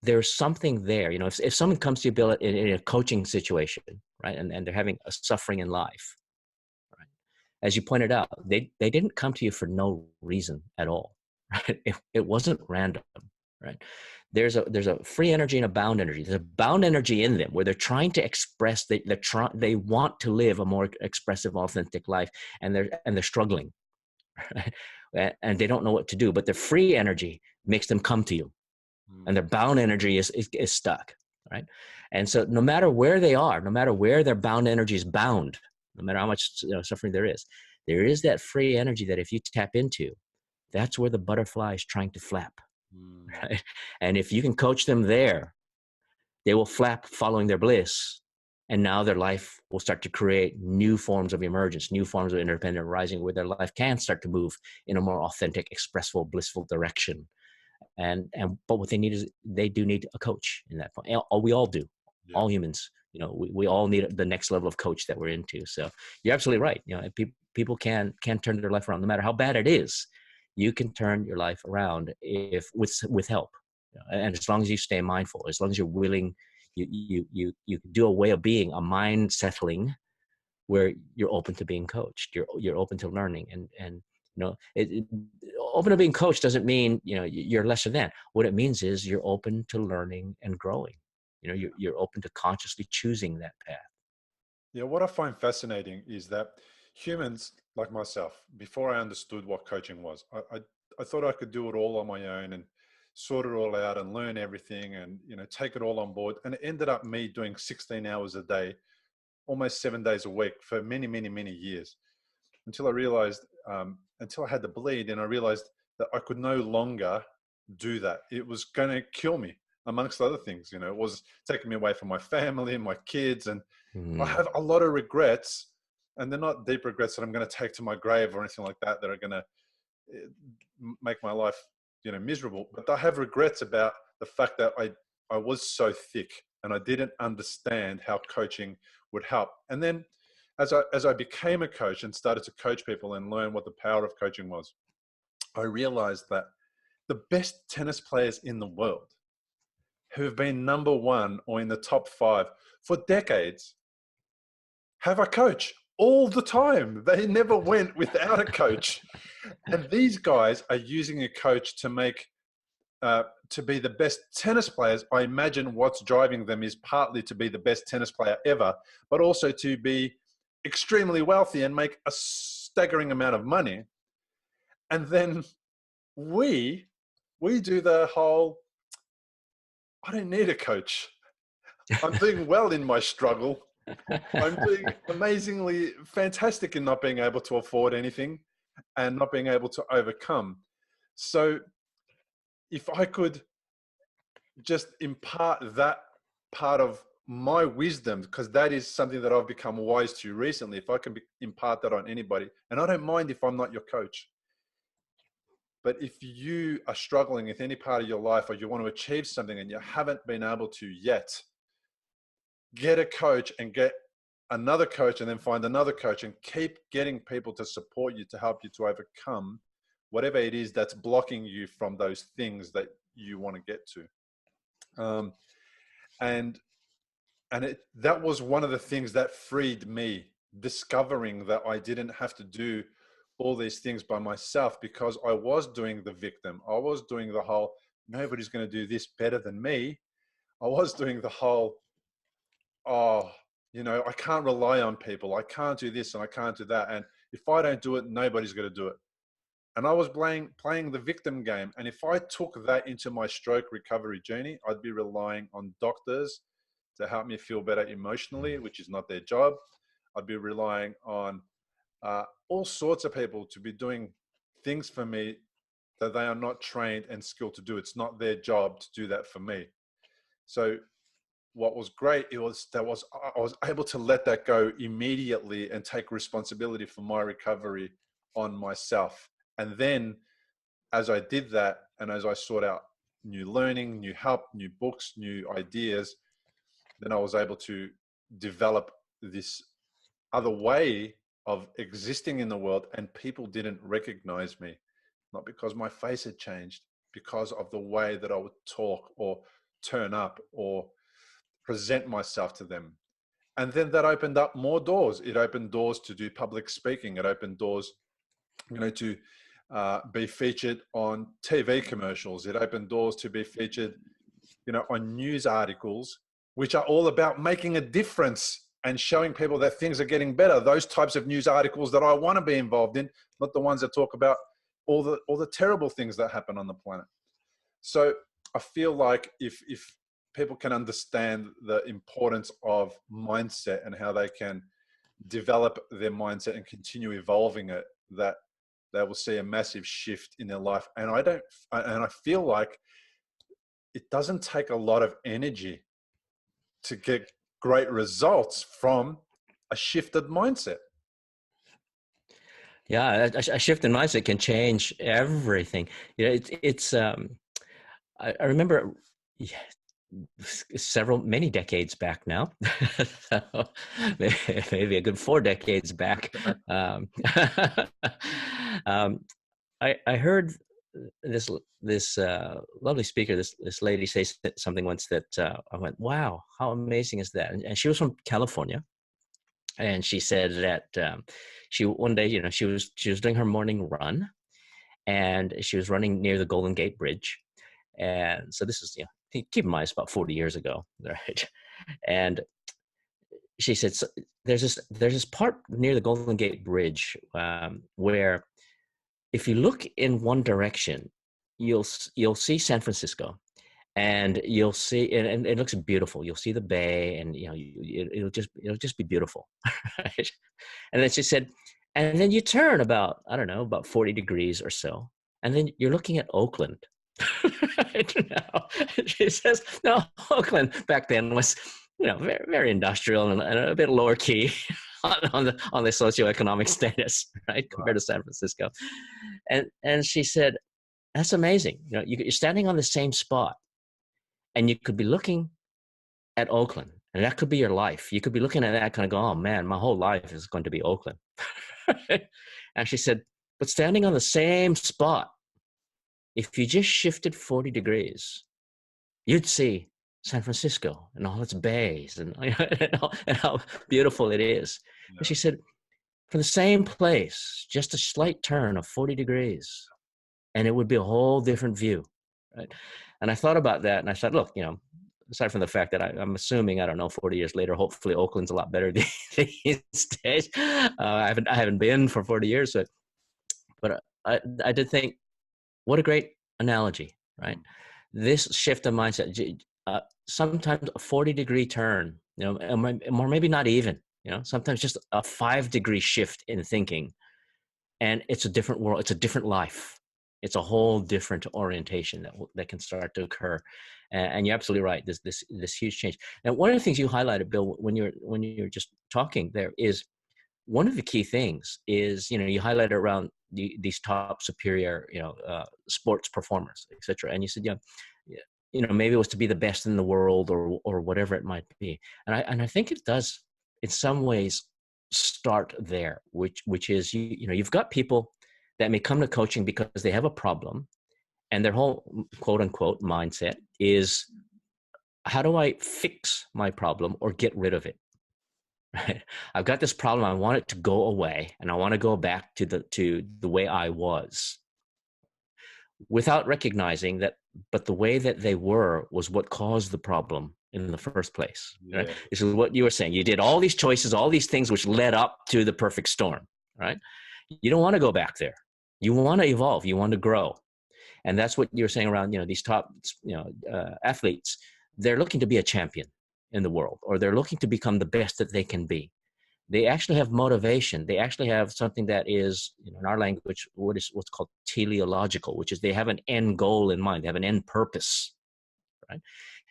There's something there. You know, if someone comes to you, Bill, in a coaching situation, right, and they're having a suffering in life, right, as you pointed out, they didn't come to you for no reason at all, right? It wasn't random, right? There's a free energy and a bound energy. There's a bound energy in them where they're trying to express. They want to live a more expressive, authentic life, and they're struggling, right? And they don't know what to do. But the free energy makes them come to you, and their bound energy is stuck, right? And so no matter where they are, no matter where their bound energy is bound, no matter how much suffering there is that free energy that if you tap into, that's where the butterfly is trying to flap, right? And if you can coach them there, they will flap following their bliss. And now their life will start to create new forms of emergence, new forms of interdependent arising, where their life can start to move in a more authentic, expressive, blissful direction. But what they do need a coach in that point. We all do. Yeah. All humans, you know, we all need the next level of coach that we're into. So you're absolutely right. You know, people can turn their life around, no matter how bad it is. You can turn your life around if with help, and as long as you stay mindful, as long as you're willing, you do a way of being, a mind settling, where you're open to being coached. You're open to learning, and you know, open to being coached doesn't mean, you know, you're lesser than. What it means is you're open to learning and growing. You know, you're open to consciously choosing that path. Yeah, what I find fascinating is that humans like myself, before I understood what coaching was, I thought I could do it all on my own and sort it all out and learn everything and, you know, take it all on board. And it ended up me doing 16 hours a day, almost 7 days a week for many, many, many years, until I realized, until I had to bleed, and I realized that I could no longer do that. It was going to kill me, amongst other things. You know, it was taking me away from my family and my kids. And I have a lot of regrets, and they're not deep regrets that I'm going to take to my grave or anything like that, that are going to make my life, you know, miserable. But I have regrets about the fact that I was so thick and I didn't understand how coaching would help. And then as I became a coach and started to coach people and learn what the power of coaching was, I realized that the best tennis players in the world, who have been number one or in the top 5 for decades, have a coach all the time. They never went without a coach. And these guys are using a coach to make, to be the best tennis players. I imagine what's driving them is partly to be the best tennis player ever, but also to be extremely wealthy and make a staggering amount of money. And then we do the whole, I don't need a coach. I'm doing well in my struggle. I'm doing amazingly fantastic in not being able to afford anything and not being able to overcome. So if I could just impart that part of my wisdom, because that is something that I've become wise to recently, if I can impart that on anybody, and I don't mind if I'm not your coach, but if you are struggling with any part of your life or you want to achieve something and you haven't been able to yet, get a coach and get another coach and then find another coach and keep getting people to support you, to help you to overcome whatever it is that's blocking you from those things that you want to get to. That was one of the things that freed me, discovering that I didn't have to do all these things by myself, because I was doing the victim. I was doing the whole, nobody's going to do this better than me. I was doing the whole, oh, I can't rely on people. I can't do this and I can't do that. And if I don't do it, nobody's going to do it. And I was playing the victim game. And if I took that into my stroke recovery journey, I'd be relying on doctors to help me feel better emotionally, which is not their job. I'd be relying on all sorts of people to be doing things for me that they are not trained and skilled to do. It's not their job to do that for me. So what was great, I was able to let that go immediately and take responsibility for my recovery on myself. And then as I did that, and as I sought out new learning, new help, new books, new ideas, then I was able to develop this other way of existing in the world, and people didn't recognize me, not because my face had changed, because of the way that I would talk or turn up or present myself to them. And then that opened up more doors. It opened doors to do public speaking. It opened doors, to be featured on TV commercials. It opened doors to be featured, on news articles, which are all about making a difference and showing people that things are getting better. Those types of news articles that I want to be involved in, not the ones that talk about all the terrible things that happen on the planet. So I feel like if people can understand the importance of mindset and how they can develop their mindset and continue evolving it, that they will see a massive shift in their life. And I feel like it doesn't take a lot of energy to get great results from a shifted mindset. Yeah, a shift in mindset can change everything. I remember many decades back now, so maybe a good 4 decades back. I heard this lovely speaker, this lady say something once that I went, wow, how amazing is that? And she was from California. And she said that one day, she was doing her morning run, and she was running near the Golden Gate Bridge. And so this is, keep in mind, it's about 40 years ago, right? And she said, so there's this part near the Golden Gate Bridge where if you look in one direction, you'll see San Francisco, and you'll see, and it looks beautiful. You'll see the bay, and it'll just be beautiful, right? And then she said, and then you turn about 40 degrees or so, and then you're looking at Oakland. Right now, she says, no, Oakland back then was, very, very industrial and a bit lower key on the socioeconomic status, right, compared to San Francisco. And she said, that's amazing. You're standing on the same spot, and you could be looking at Oakland, and that could be your life. You could be looking at that kind of go, oh man, my whole life is going to be Oakland. And she said, but standing on the same spot, if you just shifted 40 degrees, you'd see San Francisco and all its bays and how beautiful it is. Yeah. And she said, for the same place, just a slight turn of 40 degrees, and it would be a whole different view, right? And I thought about that, and I thought, look, aside from the fact that I'm assuming, 40 years later, hopefully Oakland's a lot better these days. I haven't been for 40 years, but I did think, what a great analogy, right? This shift of mindset, sometimes a 40-degree turn, or maybe not even, sometimes just a 5-degree shift in thinking, and it's a different world, it's a different life. It's a whole different orientation that can start to occur. And you're absolutely right. This huge change. And one of the things you highlighted, Bill, when you're just talking there, is one of the key things is, you highlighted around these top superior, sports performers, et cetera. And you said, maybe it was to be the best in the world, or whatever it might be. And I think it does in some ways start there, which is, you've got people that may come to coaching because they have a problem, and their whole quote unquote mindset is, how do I fix my problem or get rid of it? Right? I've got this problem. I want it to go away, and I want to go back to the way I was, without recognizing that, but the way that they were was what caused the problem in the first place. Right? Yeah. This is what you were saying. You did all these choices, all these things which led up to the perfect storm, right? You don't want to go back there. You want to evolve. You want to grow. And that's what you're saying around, these top, athletes. They're looking to be a champion in the world, or they're looking to become the best that they can be. They actually have motivation. They actually have something that is, in our language, what's called teleological, which is they have an end goal in mind. They have an end purpose, right?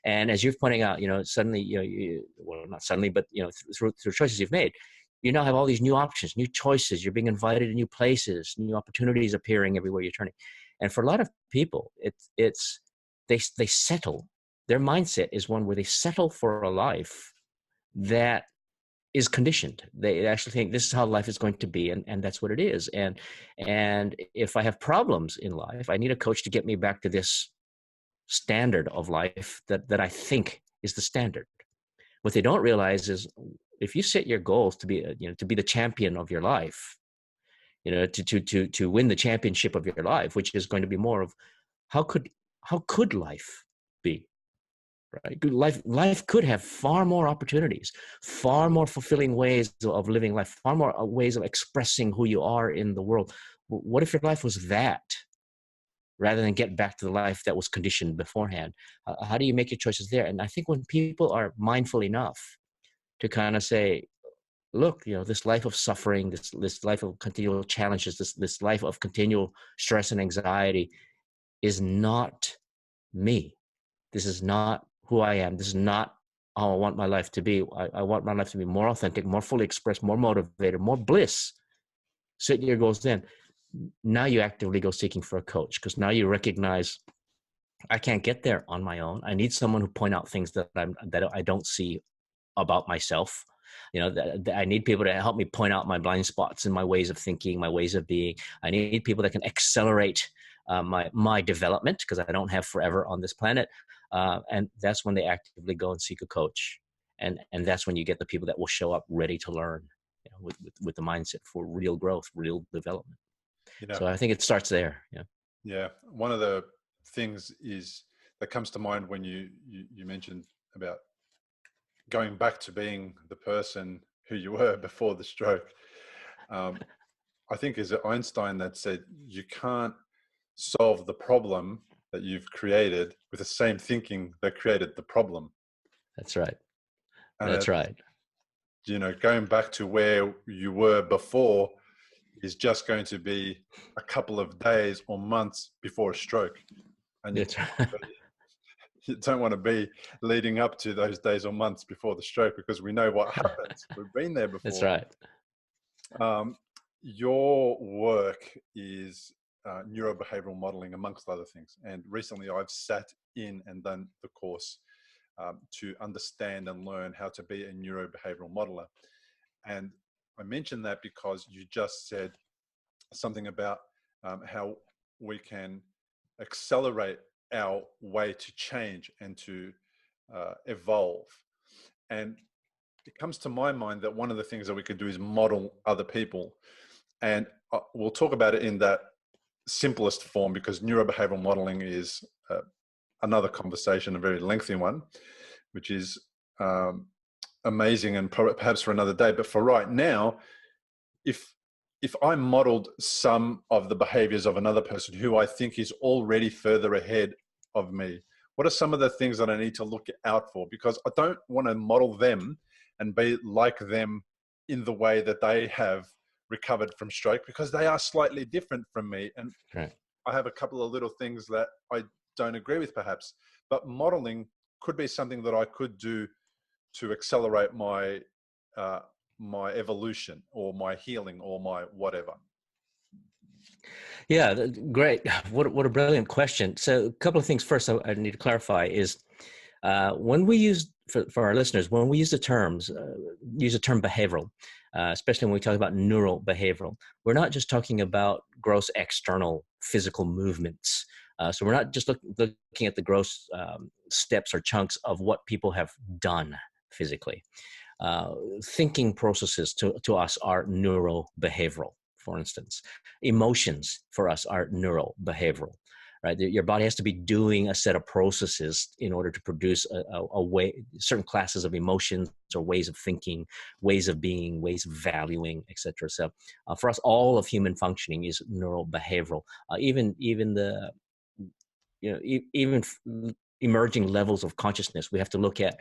And as you're pointing out, suddenly, well, not suddenly, but through choices you've made, you now have all these new options, new choices. You're being invited to new places, new opportunities appearing everywhere you're turning. And for a lot of people, they settle. Their mindset is one where they settle for a life that is conditioned. They actually think this is how life is going to be, and that's what it is. And if I have problems in life, I need a coach to get me back to this standard of life that I think is the standard. What they don't realize is, if you set your goals to be the champion of your life, to win the championship of your life, which is going to be more of how could life be? Right? Life could have far more opportunities, far more fulfilling ways of living life, far more ways of expressing who you are in the world. What if your life was that, rather than get back to the life that was conditioned beforehand? How do you make your choices there? And I think when people are mindful enough to kind of say, look, this life of suffering, this life of continual challenges, this life of continual stress and anxiety is not me. This is not who I am. This is not how I want my life to be. I want my life to be more authentic, more fully expressed, more motivated, more bliss. Set your goals then. Now you actively go seeking for a coach, because now you recognize, I can't get there on my own. I need someone who point out things that I don't see about myself. I need people to help me point out my blind spots and my ways of thinking, my ways of being. I need people that can accelerate my development, because I don't have forever on this planet. And that's when they actively go and seek a coach. And that's when you get the people that will show up ready to learn, with the mindset for real growth, real development. So I think it starts there. Yeah. Yeah. One of the things that comes to mind when you mentioned about going back to being the person who you were before the stroke. I think is Einstein that said, you can't solve the problem that you've created with the same thinking that created the problem. That's right. And that's right. Going back to where you were before is just going to be a couple of days or months before a stroke. And That's right. you don't want to be leading up to those days or months before the stroke, because we know what happens. We've been there before. That's right. Your work is neurobehavioral modeling, amongst other things. And recently I've sat in and done the course to understand and learn how to be a neurobehavioral modeler. And I mentioned that because you just said something about how we can accelerate our way to change and to evolve. And it comes to my mind that one of the things that we could do is model other people. And we'll talk about it in that simplest form, because neurobehavioral modeling is another conversation, a very lengthy one, which is amazing and perhaps for another day. But for right now, if I modeled some of the behaviors of another person who I think is already further ahead of me, what are some of the things that I need to look out for? Because I don't want to model them and be like them in the way that they have recovered from stroke, because they are slightly different from me. And right. I have a couple of little things that I don't agree with perhaps, but modeling could be something that I could do to accelerate my my evolution or my healing or my whatever. Yeah, great. What a brilliant question. So a couple of things first I need to clarify is when we use, for our listeners, when we use the term behavioral, especially when we talk about neurobehavioral, we're not just talking about gross external physical movements. So we're not just looking at the gross steps or chunks of what people have done physically. Thinking processes to us are neurobehavioral, for instance. Emotions for us are neurobehavioral, right? Your body has to be doing a set of processes in order to produce a way, certain classes of emotions or ways of thinking, ways of being, ways of valuing, etc. So for us, all of human functioning is neurobehavioral. Even the, even emerging levels of consciousness, we have to look at,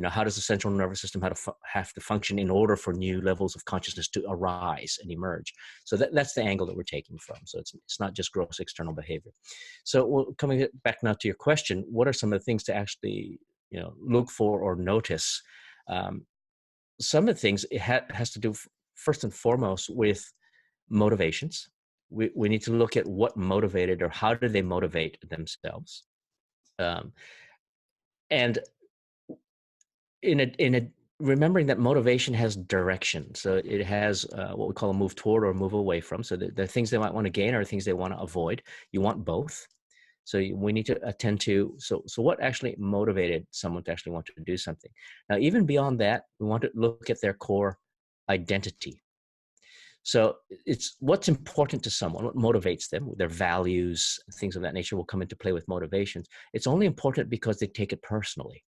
how does the central nervous system have to function in order for new levels of consciousness to arise and emerge. So that's the angle that we're taking from. So it's not just gross external behavior. So coming back now to your question, what are some of the things to actually look for or notice? Some of the things it has to do first and foremost with motivations. We need to look at what motivated or how do they motivate themselves. And in a remembering that motivation has direction. So it has what we call a move toward or move away from. So the things they might want to gain are things they want to avoid. You want both. So we need to attend to, so what actually motivated someone to actually want to do something. Now, even beyond that, we want to look at their core identity. So it's what's important to someone, what motivates them, their values, things of that nature will come into play with motivations. It's only important because they take it personally.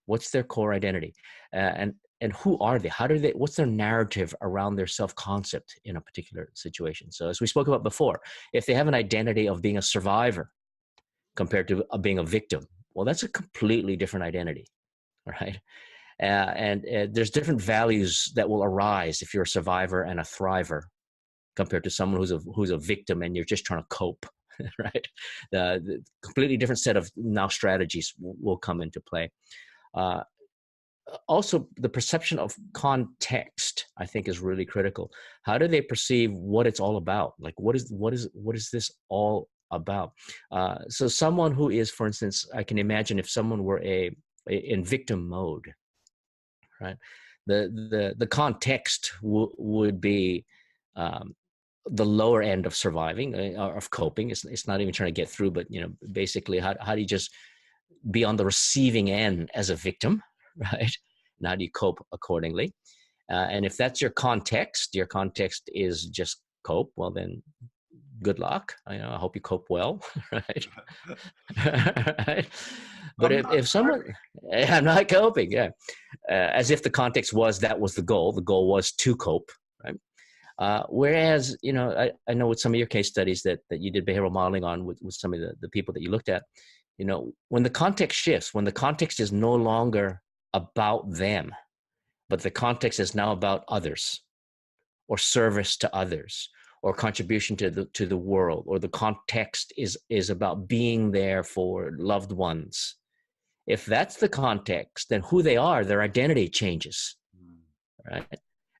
What's their core identity? And who are they? How do they, what's their narrative around their self-concept in a particular situation? So as we spoke about before, if they have an identity of being a survivor compared to being a victim, well, that's a completely different identity, right? And there's different values that will arise if you're a survivor and a thriver compared to someone who's a victim and you're just trying to cope, right? The completely different set of now strategies will come into play. Also, the perception of context, I think, is really critical. How do they perceive what it's all about? Like, what is this all about? So someone who is, for instance, I can imagine if someone were in victim mode, right? The context would be the lower end of surviving, or of coping. It's not even trying to get through, but basically, how do you just be on the receiving end as a victim, right? And how do you cope accordingly? And if that's your context is just cope, well then, good luck. I hope you cope well, right? Right? But if someone, I'm not coping, yeah, as if the context was that was the goal. The goal was to cope, right? Whereas, I know with some of your case studies that you did behavioral modeling on with some of the people that you looked at, when the context shifts, when the context is no longer about them, but the context is now about others, or service to others, or contribution to the world, or the context is about being there for loved ones. If that's the context, then who they are, their identity changes, right?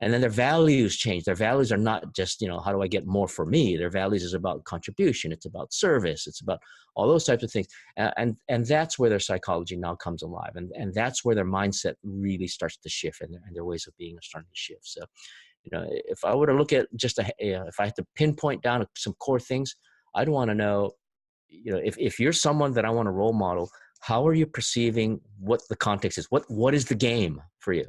And then their values change. Their values are not just, how do I get more for me? Their values is about contribution. It's about service. It's about all those types of things. And that's where their psychology now comes alive. And that's where their mindset really starts to shift, and their ways of being are starting to shift. So, if I were to look at just if I had to pinpoint down some core things, I'd want to know, if you're someone that I want to role model, how are you perceiving what the context is? What is the game for you,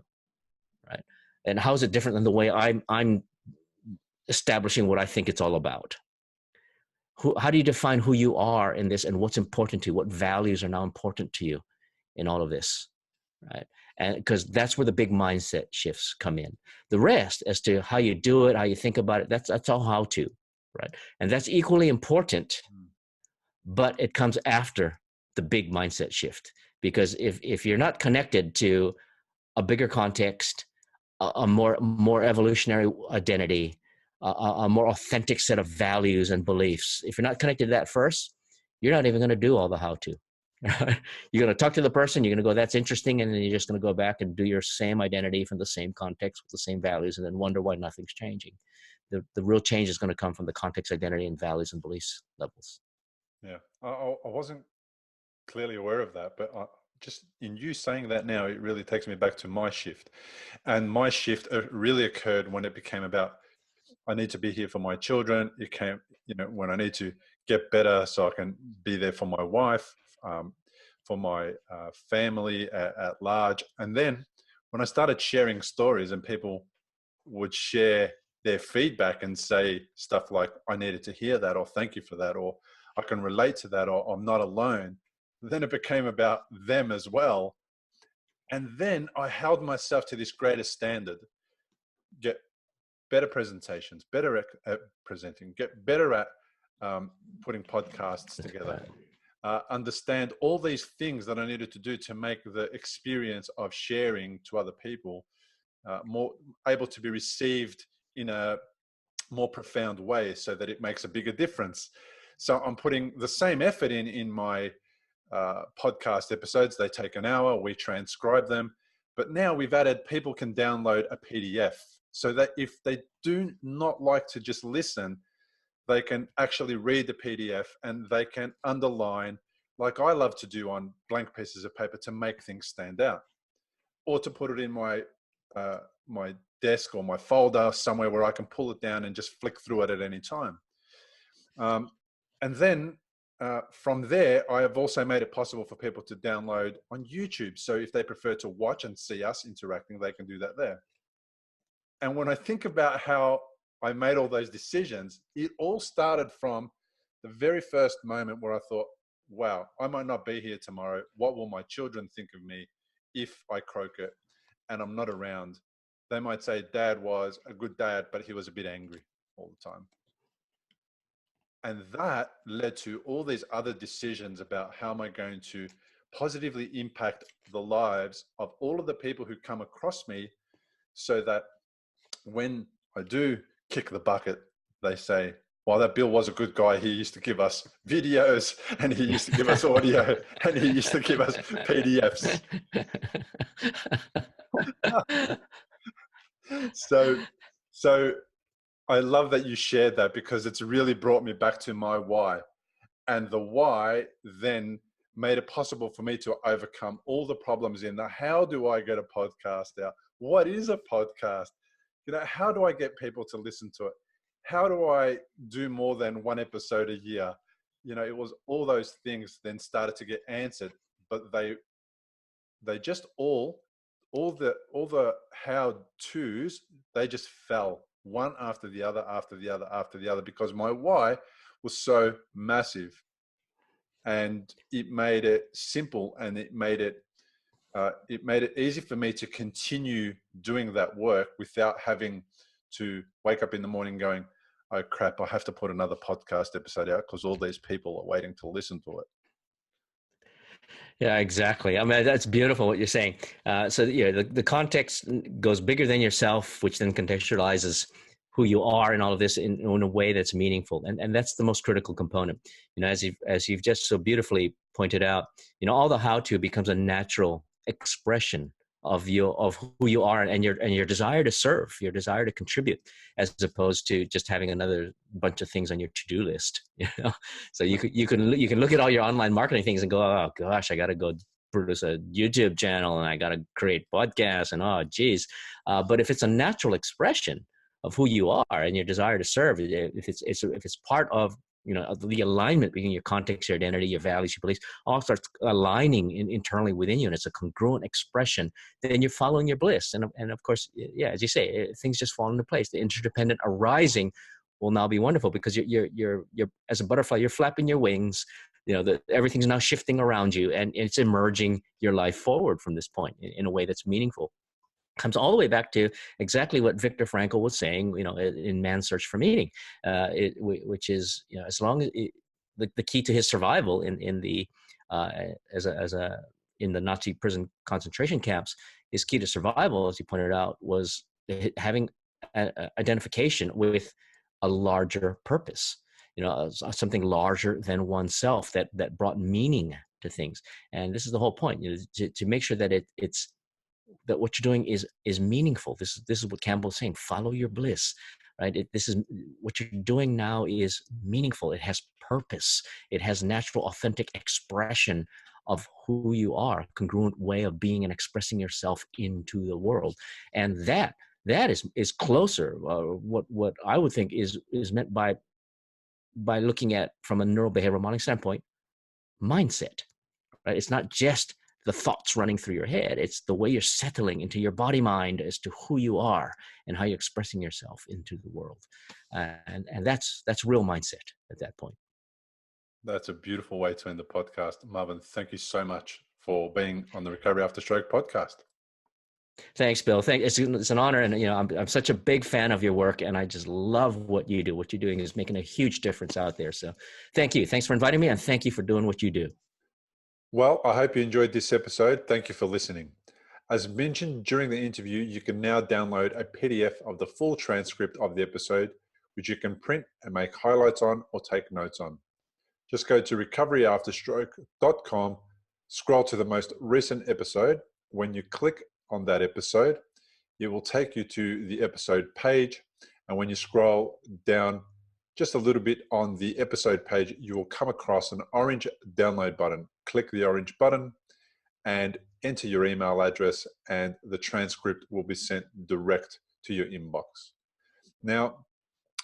right? And how is it different than the way I'm establishing what I think it's all about? How do you define who you are in this, and what's important to you? What values are now important to you in all of this, right? And because that's where the big mindset shifts come in. The rest, as to how you do it, how you think about it, that's all how to, right? And that's equally important, but it comes after the big mindset shift. Because if you're not connected to a bigger context, a more evolutionary identity, a more authentic set of values and beliefs. If you're not connected to that first, you're not even going to do all the how-to. You're going to talk to the person, you're going to go, that's interesting, and then you're just going to go back and do your same identity from the same context with the same values, and then wonder why nothing's changing. The real change is going to come from the context, identity, and values and beliefs levels. Yeah, I wasn't clearly aware of that, but just in you saying that now, it really takes me back to my shift. And my shift really occurred when it became about, I need to be here for my children. It came, when I need to get better so I can be there for my wife, for my family at large. And then when I started sharing stories and people would share their feedback and say stuff like, I needed to hear that, or thank you for that, or I can relate to that, or I'm not alone. Then it became about them as well. And then I held myself to this greater standard: get better presentations, better at presenting, get better at putting podcasts together, understand all these things that I needed to do to make the experience of sharing to other people more able to be received in a more profound way, so that it makes a bigger difference. So I'm putting the same effort in my podcast episodes. They take an hour, we transcribe them, but now we've added, people can download a PDF, so that if they do not like to just listen, they can actually read the PDF and they can underline, like I love to do on blank pieces of paper, to make things stand out, or to put it in my my desk or my folder somewhere where I can pull it down and just flick through it at any time. And then from there, I have also made it possible for people to download on YouTube. So if they prefer to watch and see us interacting, they can do that there. And when I think about how I made all those decisions, it all started from the very first moment where I thought, wow, I might not be here tomorrow. What will my children think of me if I croak it and I'm not around? They might say dad was a good dad, but he was a bit angry all the time. And that led to all these other decisions about how am I going to positively impact the lives of all of the people who come across me, so that when I do kick the bucket, they say, well, that Bill was a good guy. He used to give us videos, and he used to give us audio, and he used to give us PDFs. So I love that you shared that, because it's really brought me back to my why. And the why then made it possible for me to overcome all the problems in the how do I get a podcast out? What is a podcast? How do I get people to listen to it? How do I do more than one episode a year? It was all those things then started to get answered, but they just all the how to's, they just fell one after the other, after the other, after the other, because my why was so massive, and it made it simple, and it made it easy for me to continue doing that work without having to wake up in the morning going, oh crap, I have to put another podcast episode out because all these people are waiting to listen to it. Yeah, exactly. I mean, that's beautiful what you're saying. So the context goes bigger than yourself, which then contextualizes who you are in all of this in a way that's meaningful. And that's the most critical component. As you've just so beautifully pointed out, all the how-to becomes a natural expression of who you are and your desire to serve, your desire to contribute, as opposed to just having another bunch of things on your to-do list. So you can look at all your online marketing things and go, oh gosh, I got to go produce a YouTube channel and I got to create podcasts and oh geez. But if it's a natural expression of who you are and your desire to serve, if it's part of the alignment between your context, your identity, your values, your beliefs, all starts aligning internally within you, and it's a congruent expression, then you're following your bliss. And of course, yeah, as you say, things just fall into place. The interdependent arising will now be wonderful, because you're as a butterfly, you're flapping your wings. Everything's now shifting around you, and it's emerging your life forward from this point in a way that's meaningful. Comes all the way back to exactly what Viktor Frankl was saying, in Man's Search for Meaning, which is, as long as the key to his survival in the Nazi prison concentration camps, his key to survival, as he pointed out, was having identification with a larger purpose, something larger than oneself that brought meaning to things. And this is the whole point, to make sure that it's that what you're doing is meaningful. This is what Campbell's saying. Follow your bliss, right? This is what you're doing now is meaningful. It has purpose. It has natural, authentic expression of who you are, congruent way of being and expressing yourself into the world, and that is closer. What I would think is meant by looking at from a neurobehavioral modeling standpoint, mindset, right? It's not just the thoughts running through your head. It's the way you're settling into your body mind as to who you are and how you're expressing yourself into the world. And that's real mindset at that point. That's a beautiful way to end the podcast. Marvin, thank you so much for being on the Recovery After Stroke podcast. Thanks, Bill. It's an honor. And, I'm such a big fan of your work, and I just love what you do. What you're doing is making a huge difference out there. So thank you. Thanks for inviting me, and thank you for doing what you do. Well, I hope you enjoyed this episode. Thank you for listening. As mentioned during the interview, you can now download a PDF of the full transcript of the episode, which you can print and make highlights on or take notes on. Just go to recoveryafterstroke.com, scroll to the most recent episode. When you click on that episode, it will take you to the episode page. And when you scroll down just a little bit on the episode page, you will come across an orange download button. Click the orange button and enter your email address, and the transcript will be sent direct to your inbox. Now,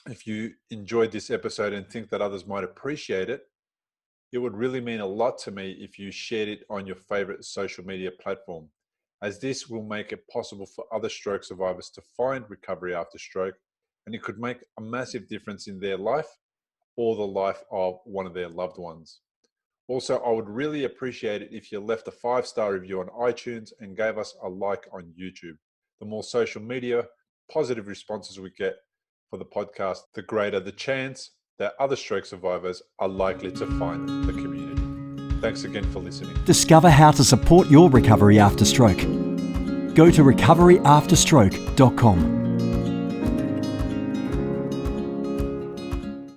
if you enjoyed this episode and think that others might appreciate it, it would really mean a lot to me if you shared it on your favorite social media platform, as this will make it possible for other stroke survivors to find recovery after stroke, and it could make a massive difference in their life or the life of one of their loved ones. Also, I would really appreciate it if you left a 5-star review on iTunes and gave us a like on YouTube. The more social media positive responses we get for the podcast, the greater the chance that other stroke survivors are likely to find the community. Thanks again for listening. Discover how to support your recovery after stroke. Go to recoveryafterstroke.com.